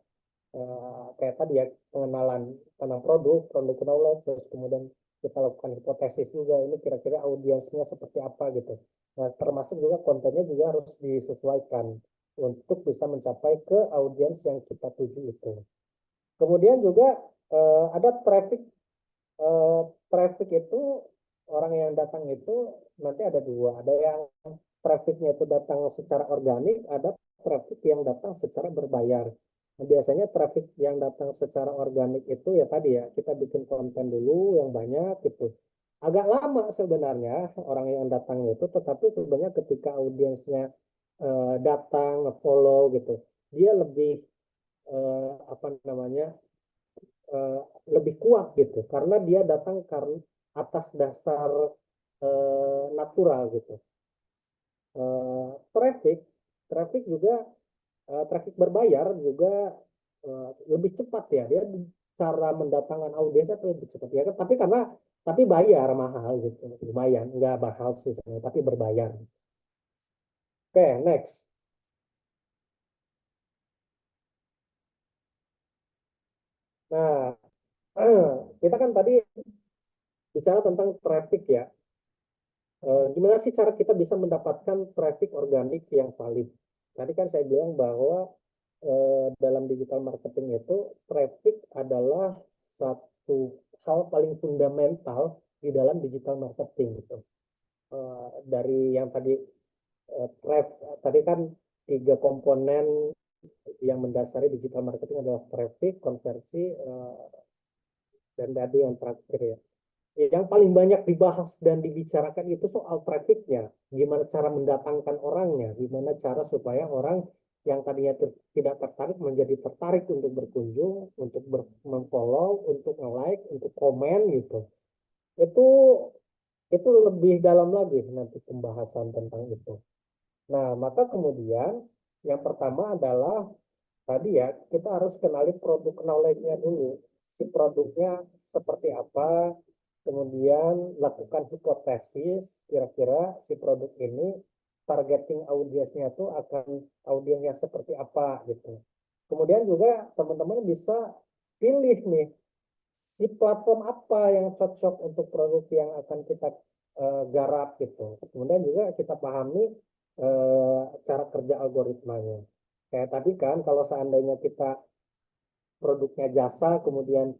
Kayak tadi ya, pengenalan tentang produk knowledge, terus kemudian kita lakukan hipotesis juga, ini kira-kira audiensnya seperti apa gitu. Nah, termasuk juga kontennya juga harus disesuaikan untuk bisa mencapai ke audiens yang kita tuju itu. Kemudian juga ada traffic. eh, Traffic itu orang yang datang itu nanti ada dua. Ada yang trafficnya itu datang secara organik, ada traffic yang datang secara berbayar. Nah, biasanya traffic yang datang secara organik itu ya tadi ya, kita bikin konten dulu yang banyak gitu. Agak lama sebenarnya orang yang datang itu, tetapi sebenarnya ketika audiensnya datang, follow gitu, dia lebih apa namanya, eh, lebih kuat gitu karena dia datang karena atas dasar natural gitu. Traffic traffic juga traffic berbayar juga lebih cepat ya, dia cara mendatangkan audiensnya lebih cepat ya, tapi tapi bayar mahal gitu, lumayan nggak mahal sih sebenarnya, tapi berbayar. Oke, next. Nah, kita kan tadi bicara tentang traffic ya. Gimana sih cara kita bisa mendapatkan traffic organik yang valid? Tadi kan saya bilang bahwa dalam digital marketing itu traffic adalah satu hal paling fundamental di dalam digital marketing gitu. Dari yang tadi tadi kan tiga komponen yang mendasari digital marketing adalah traffic, konversi, dan tadi yang terakhir ya. Yang paling banyak dibahas dan dibicarakan itu soal trafficnya, gimana cara mendatangkan orangnya, gimana cara supaya orang yang tadinya tidak tertarik menjadi tertarik untuk berkunjung, untuk memfollow, untuk nge-like, untuk komen gitu. Itu itu lebih dalam lagi nanti pembahasan tentang itu. Nah, maka kemudian yang pertama adalah tadi ya, kita harus kenali produk knowledge-nya dulu. Si produknya seperti apa, kemudian lakukan hipotesis, kira-kira si produk ini targeting audiensnya tuh akan audiensnya seperti apa gitu. Kemudian juga teman-teman bisa pilih nih, si platform apa yang cocok untuk produk yang akan kita garap gitu. Kemudian juga kita pahami cara kerja algoritmanya. Kayak tadi kan, kalau seandainya kita produknya jasa, kemudian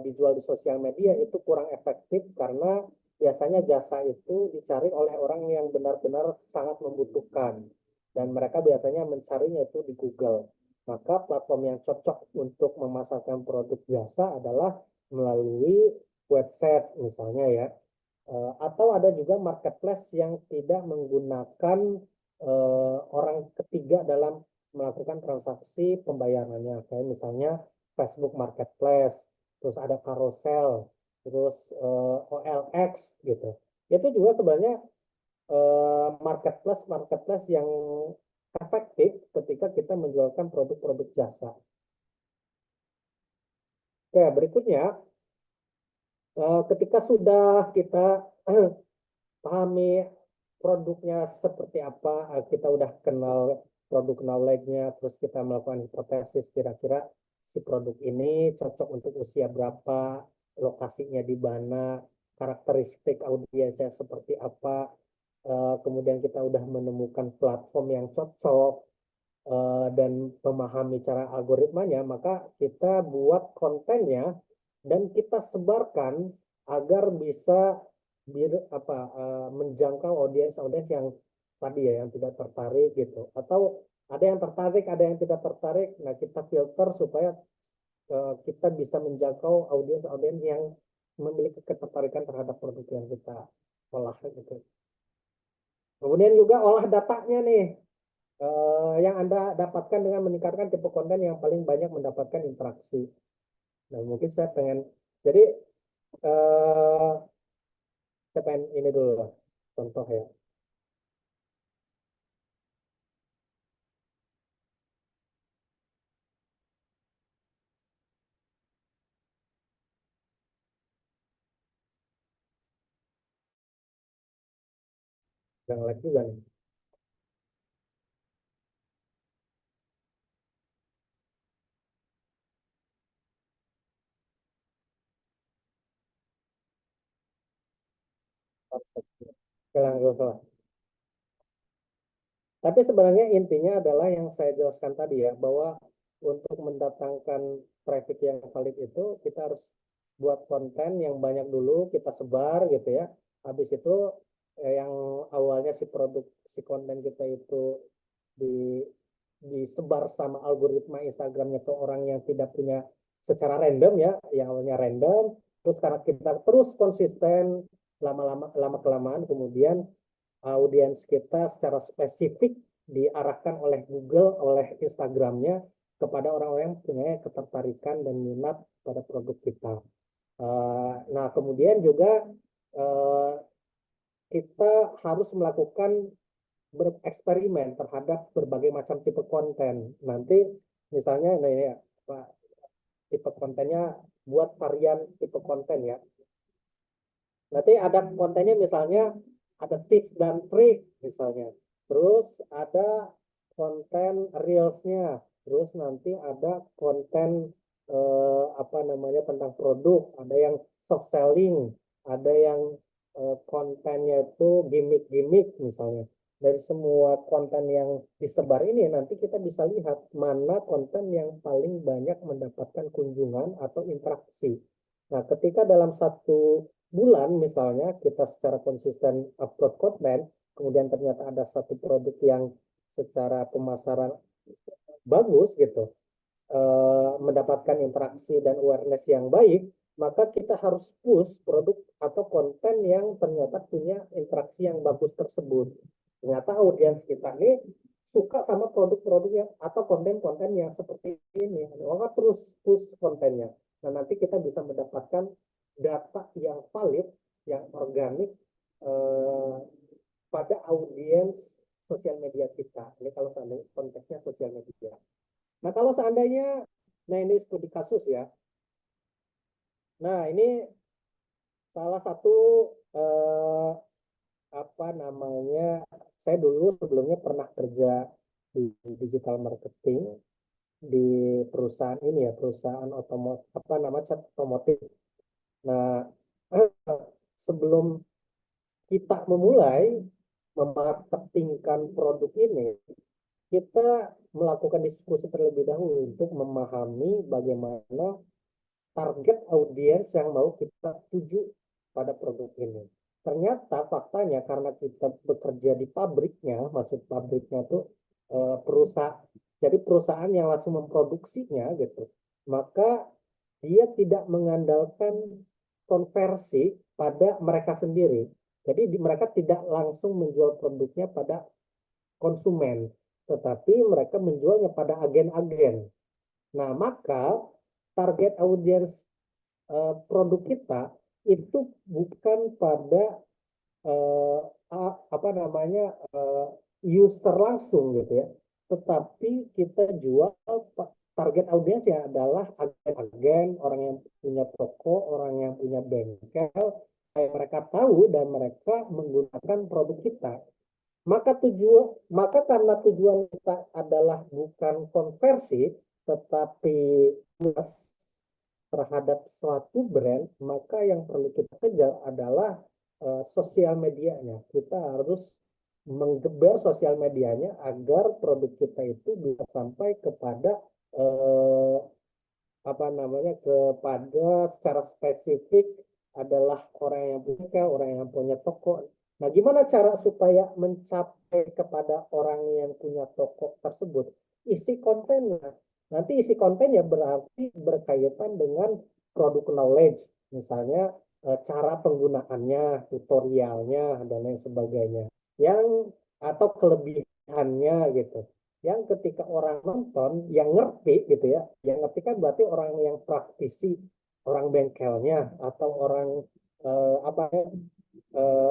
dijual di sosial media itu kurang efektif karena biasanya jasa itu dicari oleh orang yang benar-benar sangat membutuhkan dan mereka biasanya mencarinya itu di Google. Maka platform yang cocok untuk memasarkan produk jasa adalah melalui website misalnya ya. Atau ada juga marketplace yang tidak menggunakan orang ketiga dalam melakukan transaksi pembayarannya. Kayak misalnya Facebook Marketplace, terus ada Carousel, terus OLX gitu. Itu juga sebenarnya marketplace yang efektif ketika kita menjualkan produk-produk jasa. Oke, berikutnya ketika sudah kita pahami produknya seperti apa, kita udah kenal produk knowledge-nya, terus kita melakukan hipotesis kira-kira si produk ini cocok untuk usia berapa, lokasinya di mana, karakteristik audiensnya seperti apa, kemudian kita udah menemukan platform yang cocok, dan memahami cara algoritmanya, maka kita buat kontennya dan kita sebarkan agar bisa menjangkau audiens-audiens yang tadi ya yang tidak tertarik gitu, atau ada yang tertarik ada yang tidak tertarik. Nah, kita filter supaya kita bisa menjangkau audiens-audiens yang memiliki ketertarikan terhadap produk yang kita olah gitu. Kemudian juga olah datanya nih, yang Anda dapatkan dengan meningkatkan tipe konten yang paling banyak mendapatkan interaksi. Nah, mungkin saya pengen, jadi saya pengen ini dulu lah, contoh ya. Yang like juga nih. Sekarang nggak salah. Tapi sebenarnya intinya adalah yang saya jelaskan tadi ya, bahwa untuk mendatangkan traffic yang valid itu, kita harus buat konten yang banyak dulu, kita sebar gitu ya. Habis itu yang awalnya si produk, si konten kita itu di disebar sama algoritma Instagramnya ke orang yang tidak punya secara random ya, yang awalnya random, terus karena kita terus konsisten lama kelamaan kemudian audiens kita secara spesifik diarahkan oleh Google, oleh Instagramnya kepada orang-orang yang punya ketertarikan dan minat pada produk kita. Nah, kemudian juga kita harus melakukan bereksperimen terhadap berbagai macam tipe konten. Nanti misalnya nah ini ya, tipe kontennya buat varian tipe konten ya. Nanti ada kontennya misalnya ada tips dan trik misalnya. Terus ada konten reelsnya. Terus nanti ada konten tentang produk. Ada yang soft selling. Ada yang kontennya itu gimmick-gimmick misalnya. Dari semua konten yang disebar ini nanti kita bisa lihat mana konten yang paling banyak mendapatkan kunjungan atau interaksi. Nah, ketika dalam satu bulan misalnya kita secara konsisten upload konten, kemudian ternyata ada satu produk yang secara pemasaran bagus gitu, mendapatkan interaksi dan awareness yang baik, maka kita harus push produk atau konten yang ternyata punya interaksi yang bagus tersebut. Ternyata audiens kita ini suka sama produk-produk yang atau konten-konten yang seperti ini, maka terus push kontennya. Nah, nanti kita bisa mendapatkan data yang valid, yang organik pada audiens sosial media kita. Ini kalau seandainya konteksnya sosial media. Nah, kalau seandainya, nah ini studi kasus ya. Nah, ini salah satu eh, saya dulu sebelumnya pernah kerja di digital marketing di perusahaan ini ya, perusahaan otomotif. Nah, sebelum kita memulai memarketingkan produk ini, kita melakukan diskusi terlebih dahulu untuk memahami bagaimana target audiens yang mau kita tuju pada produk ini. Ternyata faktanya karena kita bekerja di pabriknya, maksud pabriknya tuh perusahaan, jadi perusahaan yang langsung memproduksinya gitu, maka dia tidak mengandalkan konversi pada mereka sendiri. Jadi mereka tidak langsung menjual produknya pada konsumen, tetapi mereka menjualnya pada agen-agen. Nah, maka target audiens produk kita itu bukan pada eh, apa namanya user langsung gitu ya, tetapi kita jual target audiensnya adalah agen-agen, orang yang punya toko, orang yang punya bengkel, supaya mereka tahu dan mereka menggunakan produk kita. Maka karena tujuan kita adalah bukan konversi, tetapi luas terhadap suatu brand, maka yang perlu kita kejar adalah sosial medianya. Kita harus menggeber sosial medianya agar produk kita itu bisa sampai kepada eh, apa namanya kepada secara spesifik adalah orang yang punya orang yang punya toko. Nah, gimana cara supaya mencapai kepada orang yang punya toko tersebut? Isi kontennya. Nanti isi kontennya berarti berkaitan dengan produk knowledge, misalnya cara penggunaannya, tutorialnya, dan lain sebagainya. Yang atau kelebihannya gitu, yang ketika orang nonton yang ngerti gitu ya, yang ngerti kan berarti orang yang praktisi, orang bengkelnya atau orang apa ya,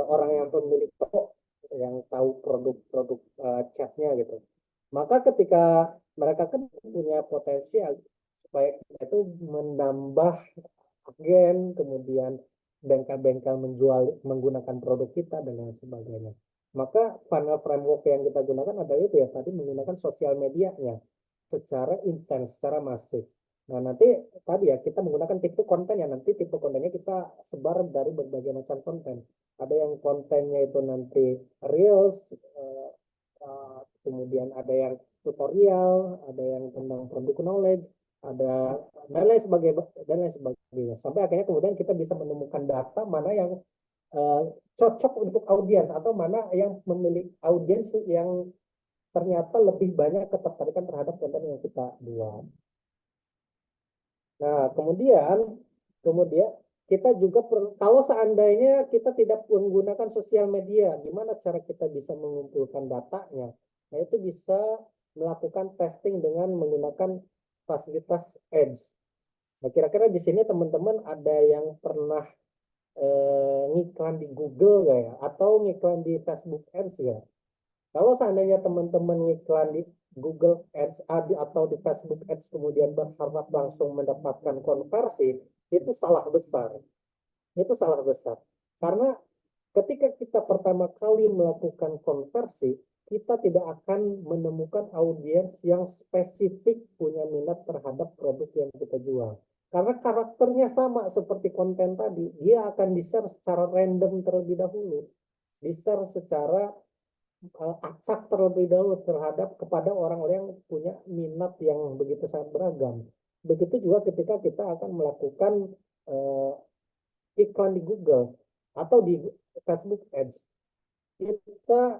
orang yang pemilik toko yang tahu produk-produk catnya gitu. Maka ketika mereka kan punya potensi supaya kita itu menambah agen, kemudian bengkel-bengkel menjual menggunakan produk kita dan lain sebagainya. Maka funnel framework yang kita gunakan adalah itu ya tadi, menggunakan sosial medianya secara intens, secara masif. Nah, nanti tadi ya kita menggunakan tipe konten ya, nanti tipe kontennya kita sebar dari berbagai macam konten. Ada yang kontennya itu nanti reels, kemudian ada yang tutorial, ada yang tentang produk knowledge, ada dan lain sebagainya. Sampai akhirnya kemudian kita bisa menemukan data mana yang uh, cocok untuk audiens atau mana yang memiliki audiens yang ternyata lebih banyak ketertarikan terhadap konten yang kita buat. Nah, kemudian kita juga kalau seandainya kita tidak menggunakan sosial media, gimana cara kita bisa mengumpulkan datanya? Nah, itu bisa melakukan testing dengan menggunakan fasilitas ads. Nah, kira-kira di sini teman-teman ada yang pernah ngiklan di Google gak ya? Atau ngiklan di Facebook Ads ya? Kalau seandainya teman-teman ngiklan di Google Ads atau di Facebook Ads kemudian berharap langsung mendapatkan konversi, itu salah besar. Itu salah besar. Karena ketika kita pertama kali melakukan konversi, kita tidak akan menemukan audiens yang spesifik punya minat terhadap produk yang kita jual. Karena karakternya sama seperti konten tadi, dia akan di-share secara random terlebih dahulu. Di-share secara acak terlebih dahulu terhadap kepada orang-orang yang punya minat yang begitu sangat beragam. Begitu juga ketika kita akan melakukan uh, iklan di Google atau di Facebook Ads, kita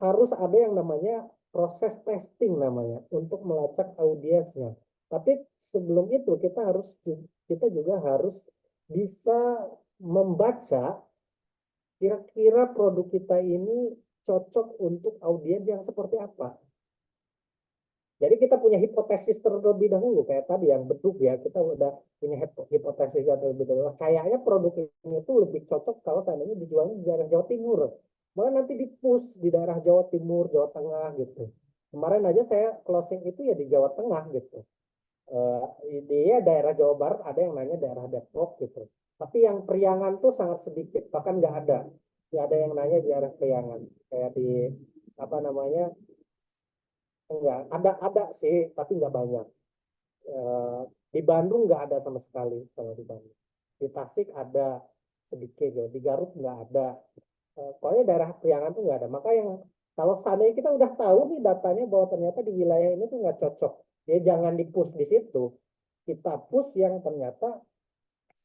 harus ada yang namanya proses testing namanya untuk melacak audiensnya. Tapi sebelum itu kita juga harus bisa membaca kira-kira produk kita ini cocok untuk audiens yang seperti apa. Jadi kita punya hipotesis terlebih dahulu, kayak tadi yang beduk ya, kita udah punya hipotesis terlebih dahulu. Kayaknya produk ini tuh lebih cocok kalau seandainya dijualnya di daerah Jawa Timur. Malah nanti di daerah Jawa Timur, Jawa Tengah gitu. Kemarin aja saya closing itu ya di Jawa Tengah gitu. Dia daerah Jawa Barat ada yang nanya daerah Depok gitu. Tapi yang Priangan tuh sangat sedikit, bahkan nggak ada. Nggak ada yang nanya di daerah Priangan. Kayak di apa namanya, enggak ada sih tapi nggak banyak. Di Bandung nggak ada sama sekali kalau di Bandung. Di Tasik ada sedikit gitu. Di Garut nggak ada. Pokoknya daerah Priangan tuh nggak ada. Maka yang Kalau seandainya kita udah tahu nih datanya bahwa ternyata di wilayah ini tuh nggak cocok, ya jangan di-push di situ. Kita push yang ternyata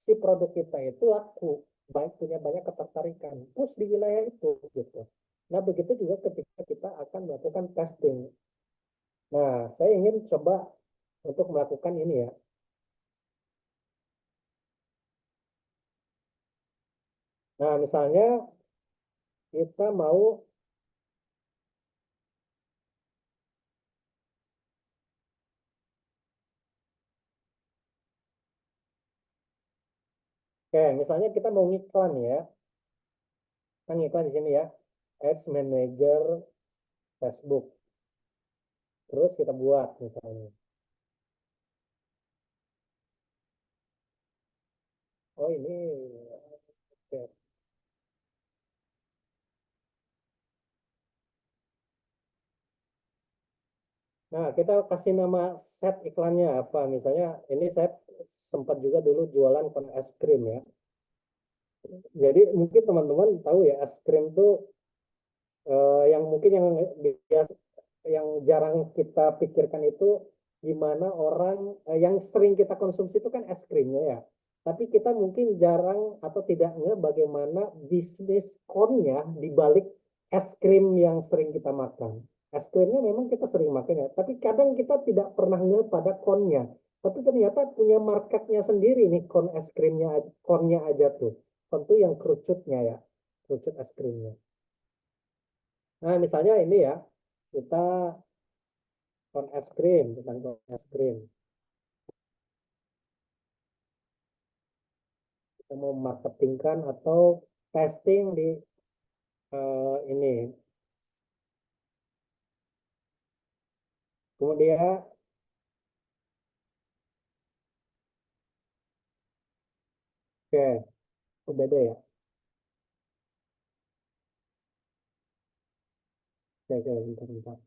si produk kita itu laku, baik punya banyak ketertarikan, push di wilayah itu gitu. Nah, begitu juga ketika kita akan melakukan testing. Nah, saya ingin coba untuk melakukan ini ya. Nah, misalnya kita mau, oke, misalnya kita mau ngiklan ya, kan ngiklan di sini ya, Ads Manager Facebook. Terus kita buat misalnya. Oh ini, oke. Nah, kita kasih nama set iklannya apa? Misalnya ini saya sempat juga dulu jualan kon es krim ya. Jadi mungkin teman-teman tahu ya es krim tuh yang mungkin yang jarang kita pikirkan itu gimana orang yang sering kita konsumsi itu kan es krimnya ya. Tapi kita mungkin jarang atau tidak nge bagaimana bisnis konnya di balik es krim yang sering kita makan. Es krimnya memang kita sering makan ya, tapi kadang kita tidak pernah nge pada konnya. Tapi ternyata punya marketnya sendiri nih kon es krimnya, konnya aja tuh. Tentu yang kerucutnya ya, kerucut es krimnya. Nah, misalnya ini ya, kita kon es krim, tentang kon es krim. Kita mau marketingkan atau testing di ini. Kemudian, oke, itu beda ya. Oke, oke, bentar, bentar.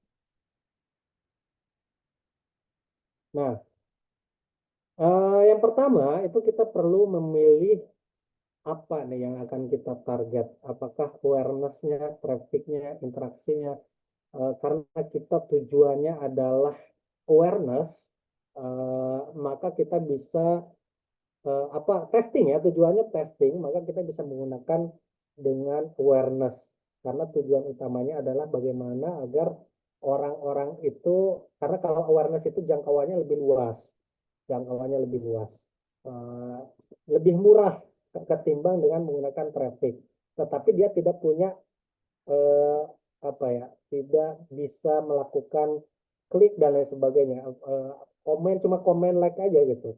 Nah, yang pertama itu kita perlu memilih apa nih yang akan kita target. Apakah awareness-nya, traffic-nya, interaksinya. Karena kita tujuannya adalah awareness, maka kita bisa apa testing ya, tujuannya testing, maka kita bisa menggunakan dengan awareness, karena tujuan utamanya adalah bagaimana agar orang-orang itu, karena kalau awareness itu jangkauannya lebih luas, Eh, lebih murah ketimbang dengan menggunakan traffic, tetapi dia tidak punya eh, apa ya, tidak bisa melakukan klik dan lain sebagainya. Komen cuma komen like aja gitu.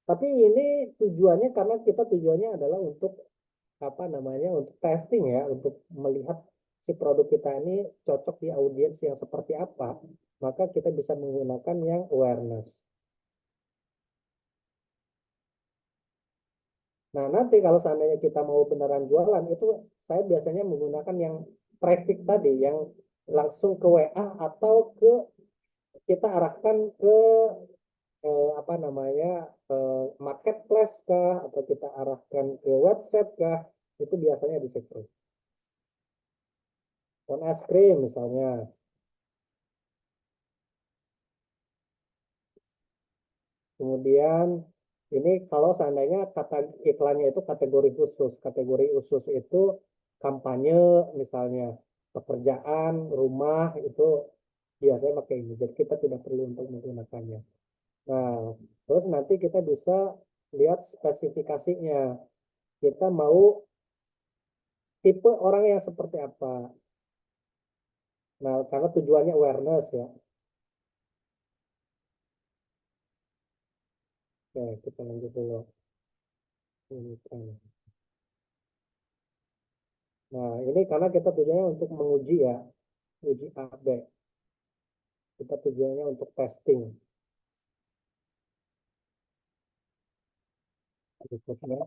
Tapi ini tujuannya, karena kita tujuannya adalah untuk apa namanya, untuk testing ya, untuk melihat si produk kita ini cocok di audiens yang seperti apa, maka kita bisa menggunakan yang awareness. Nah, nanti kalau seandainya kita mau beneran jualan, itu saya biasanya menggunakan yang traffic tadi, yang langsung ke WA atau ke, kita arahkan ke apa namanya, marketplace kah, atau kita arahkan ke website kah, itu biasanya di situ. Kon es krim misalnya. Kemudian ini kalau seandainya kata iklannya itu kategori khusus. Kategori khusus itu kampanye misalnya, pekerjaan, rumah, itu biasanya pakai ini. Jadi kita tidak perlu untuk menggunakannya. Nah, terus nanti kita bisa lihat spesifikasinya. Kita mau tipe orang yang seperti apa. Nah, karena tujuannya awareness ya. Oke, kita lanjut dulu. Ini kan. Nah, ini karena kita tujuannya untuk menguji ya, uji AB. Kita tujuannya untuk testing. Berikutnya,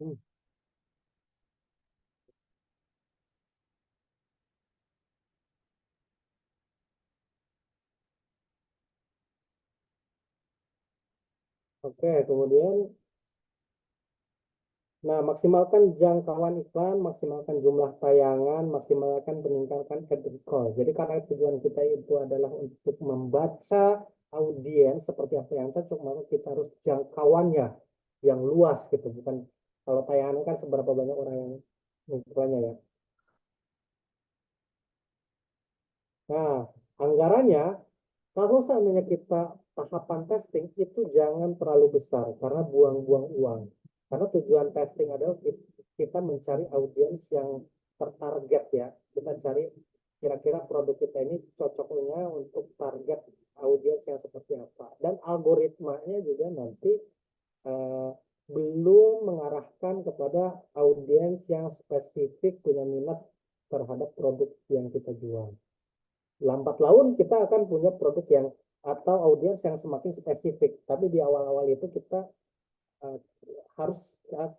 hmm, oke, kemudian Nah, maksimalkan jangkauan iklan, maksimalkan jumlah tayangan, maksimalkan peningkatan ad recall. Jadi karena tujuan kita itu adalah untuk membaca audiens seperti apa yang cocok, maka kita harus jangkauannya yang luas gitu. Bukan kalau tayangan kan seberapa banyak orang yang mengiklannya ya. Nah, anggarannya kalau seandainya kita tahapan testing itu jangan terlalu besar karena buang-buang uang. Karena tujuan testing adalah kita mencari audiens yang tertarget ya. Kita cari kira-kira produk kita ini cocoknya untuk target audiens yang seperti apa. Dan algoritmanya juga nanti eh, belum mengarahkan kepada audiens yang spesifik punya minat terhadap produk yang kita jual. Lambat laun kita akan punya produk yang atau audiens yang semakin spesifik. Tapi di awal-awal itu kita uh, harus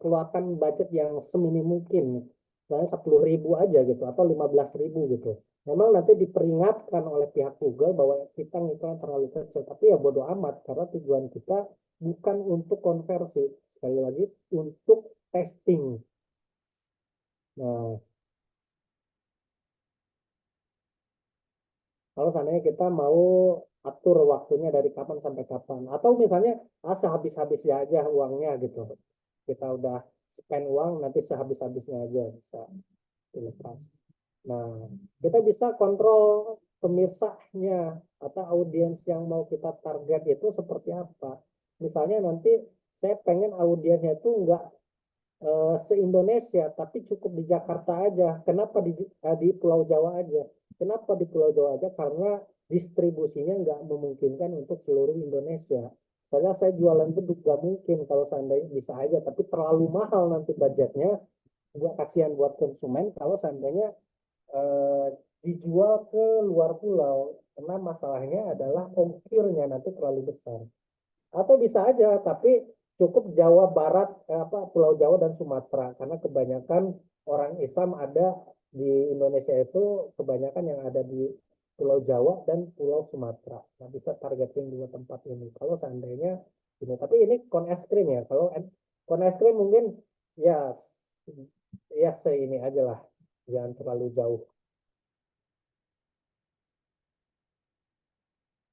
keluarkan budget yang seminim mungkin. Misalnya 10.000 aja gitu atau 15.000 gitu. Memang nanti diperingatkan oleh pihak Google bahwa kita ngiklan terlalu kecil. Tapi ya bodo amat karena tujuan kita bukan untuk konversi. Sekali lagi untuk testing. Nah, kalau seandainya kita mau atur waktunya dari kapan sampai kapan. Atau misalnya sehabis-habisnya aja uangnya gitu. Kita udah spend uang, nanti sehabis-habisnya aja bisa dilepas. Nah, kita bisa kontrol pemirsanya atau audiens yang mau kita target itu seperti apa. Misalnya nanti saya pengen audiensnya itu nggak se-Indonesia, tapi cukup di Jakarta aja. Kenapa di Pulau Jawa aja? Kenapa di Pulau Jawa aja? Karena distribusinya nggak memungkinkan untuk seluruh Indonesia. Soalnya saya jualan beduk nggak mungkin kalau seandainya bisa aja, tapi terlalu mahal nanti budgetnya. Buat kasihan buat konsumen kalau seandainya eh, dijual ke luar pulau. Karena masalahnya adalah ongkirnya nanti terlalu besar. Atau bisa aja, tapi cukup Jawa Barat, Pulau Jawa dan Sumatera, karena kebanyakan orang Islam ada di Indonesia itu kebanyakan yang ada di Pulau Jawa dan Pulau Sumatera. Nah, bisa targeting dua tempat ini. Kalau seandainya ini, tapi ini kon es krim ya. Kalau kon es krim mungkin ya ya ini aja lah, jangan terlalu jauh.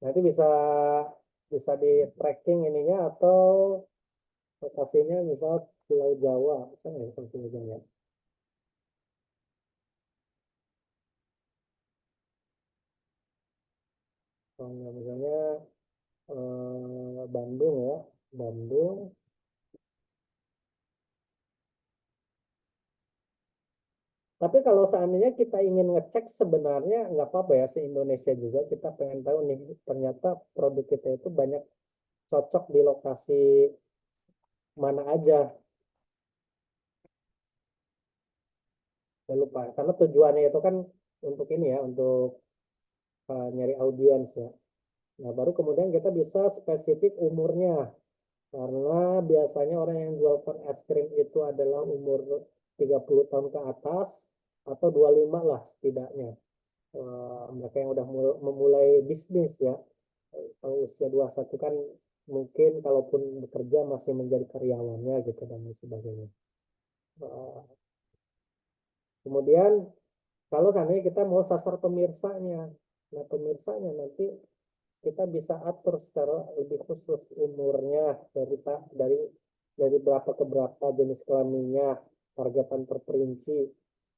Nanti bisa bisa di tracking ininya atau lokasinya misal Pulau Jawa, bisa nggak ya Pulau Jawa? Kalau misalnya Bandung ya, Bandung. Tapi kalau seandainya kita ingin ngecek sebenarnya nggak apa-apa ya se-Indonesia juga kita pengen tahu nih ternyata produk kita itu banyak cocok di lokasi mana aja. Saya lupa karena tujuannya itu kan untuk ini ya untuk nyari audiens ya. Nah baru kemudian kita bisa spesifik umurnya. Karena biasanya orang yang jual kon es krim itu adalah umur 30 tahun ke atas atau 25 lah setidaknya. Mereka yang udah memulai bisnis ya. Kalau usia 21 kan mungkin kalaupun bekerja masih menjadi karyawannya gitu dan lain sebagainya. Eh, Kemudian kalau seandainya kita mau sasar pemirsanya, nah pemirsanya nanti kita bisa atur secara lebih khusus umurnya dari berapa ke berapa jenis kelaminnya, targetan terperinci.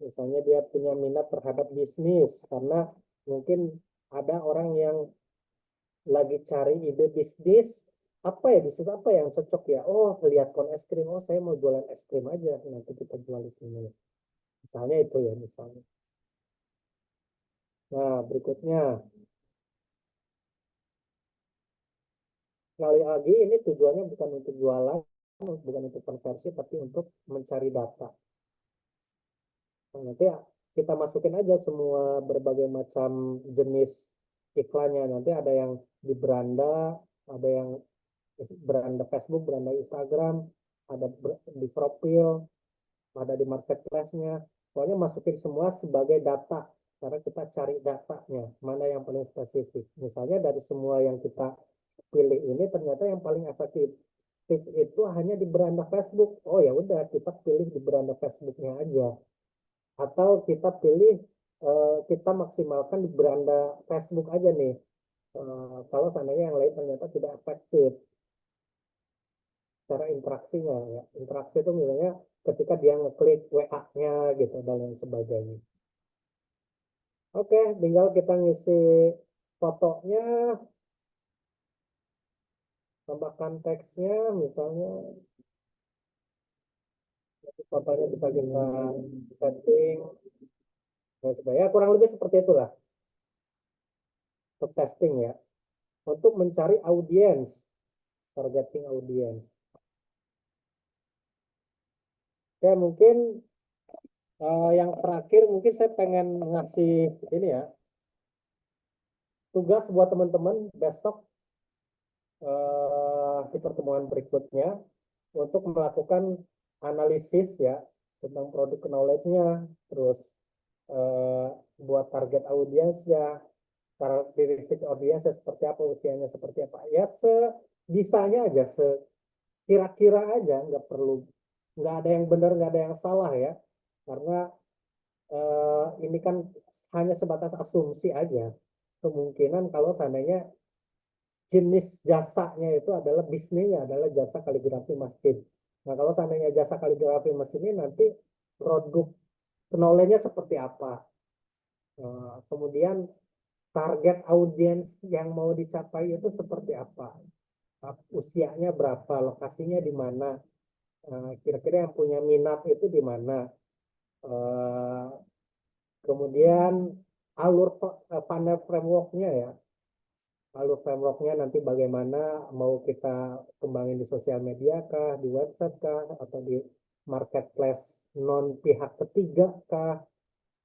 Misalnya dia punya minat terhadap bisnis karena mungkin ada orang yang lagi cari ide bisnis apa ya bisnis apa yang cocok ya, oh lihat kon es krim, oh saya mau jualan es krim aja nanti kita jual di sini misalnya itu ya misalnya. Nah berikutnya sekali lagi ini tujuannya bukan untuk jualan, bukan untuk konversi, tapi untuk mencari data. Nah, nanti ya, kita masukin aja semua berbagai macam jenis iklannya. Nanti ada yang di beranda, ada yang beranda Facebook, beranda Instagram, ada di profil, ada di marketplace-nya. Pokoknya masukin semua sebagai data. Karena kita cari datanya, mana yang paling spesifik. Misalnya dari semua yang kita pilih ini ternyata yang paling efektif aktif itu hanya di beranda Facebook. Oh ya udah, kita pilih di beranda Facebooknya aja. Atau kita pilih kita maksimalkan di beranda Facebook aja nih. Kalau seandainya yang lain ternyata tidak efektif cara interaksinya ya. Interaksi itu misalnya ketika dia ngeklik WA-nya gitu dan lain sebagainya. Oke, tinggal kita ngisi fotonya, tambahkan teksnya, misalnya fotonya bisa kita setting, dan sebagainya. Kurang lebih seperti itulah untuk testing ya. Untuk mencari audiens, targeting audiens. Ya mungkin yang terakhir mungkin saya pengen ngasih ini ya, tugas buat teman-teman besok di pertemuan berikutnya untuk melakukan analisis ya tentang produk knowledge-nya, terus eh, buat target audiensnya, karakteristik audiensnya seperti apa, usianya seperti apa. Ya sebisanya aja, sekira-kira aja, nggak ada yang benar, nggak ada yang salah ya, karena ini kan hanya sebatas asumsi aja. Kemungkinan kalau seandainya jenis jasanya itu adalah bisnisnya adalah jasa kaligrafi masjid. Nah, kalau seandainya jasa kaligrafi masjid ini nanti produk penolenya seperti apa? Kemudian target audiens yang mau dicapai itu seperti apa? Usianya berapa? Lokasinya di mana? Kira-kira yang punya minat itu di mana? Eh, Kemudian alur panel frameworknya ya, alur frameworknya nanti bagaimana, mau kita kembangin di sosial media kah, di website kah, atau di marketplace non pihak ketiga kah,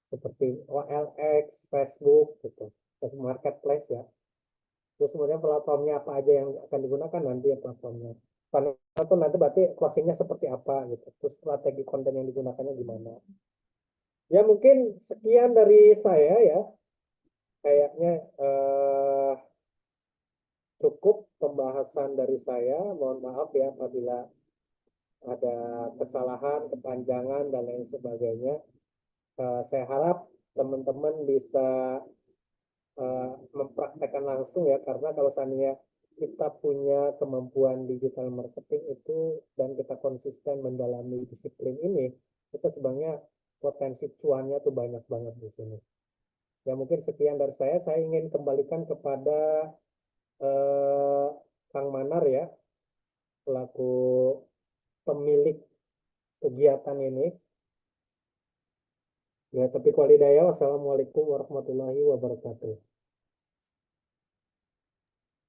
seperti OLX, Facebook gitu, Facebook marketplace ya. Terus kemudian platformnya apa aja yang akan digunakan nanti ya platformnya. Panel itu nanti berarti closingnya seperti apa gitu. Terus strategi konten yang digunakannya gimana. Ya mungkin sekian dari saya ya. Kayaknya cukup pembahasan dari saya. Mohon maaf ya apabila ada kesalahan, kepanjangan, dan lain sebagainya. Saya harap teman-teman bisa mempraktekkan langsung ya, karena kalau seandainya kita punya kemampuan digital marketing itu dan kita konsisten mendalami disiplin ini, itu sebenarnya potensi cuannya tuh banyak banget di sini. Ya mungkin sekian dari saya ingin kembalikan kepada eh, Kang Manar ya, selaku pemilik kegiatan ini. Ya, tapi walhidayah. Wassalamualaikum warahmatullahi wabarakatuh.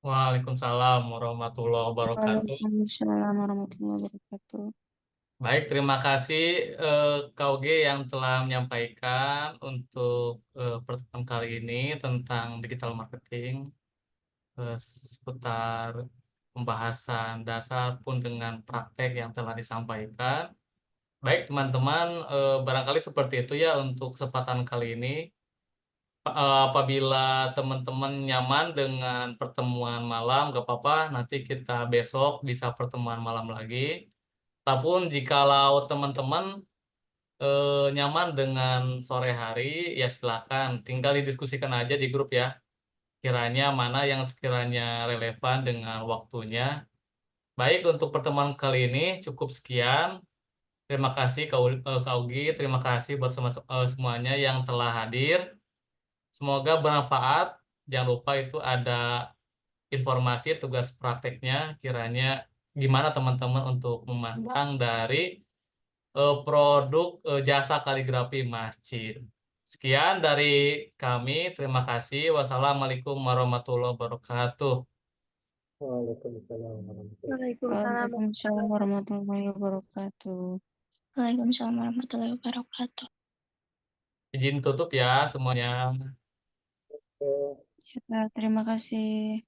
Waalaikumsalam warahmatullahi wabarakatuh. Waalaikumsalam warahmatullahi wabarakatuh. Baik, terima kasih KUG yang telah menyampaikan untuk pertemuan kali ini tentang digital marketing seputar pembahasan dasar pun dengan praktek yang telah disampaikan. Baik, teman-teman, barangkali seperti itu ya untuk kesempatan kali ini. Apabila teman-teman nyaman dengan pertemuan malam, gak apa-apa, nanti kita besok bisa pertemuan malam lagi. Ataupun jikalau teman-teman nyaman dengan sore hari, ya silakan tinggal didiskusikan aja di grup ya. Kiranya mana yang sekiranya relevan dengan waktunya. Baik, untuk pertemuan kali ini cukup sekian. Terima kasih Kak Ugi, terima kasih buat semuanya yang telah hadir. Semoga bermanfaat. Jangan lupa itu ada informasi tugas prakteknya, kiranya gimana teman-teman untuk memandang dari produk jasa kaligrafi masjid. Sekian dari kami, terima kasih. Wassalamualaikum warahmatullahi wabarakatuh. Waalaikumsalam warahmatullahi Waalaikumsalam. Waalaikumsalam warahmatullahi wabarakatuh. Waalaikumsalam warahmatullahi wabarakatuh. Izin tutup ya semuanya. wabarakatuh. Ya, terima kasih.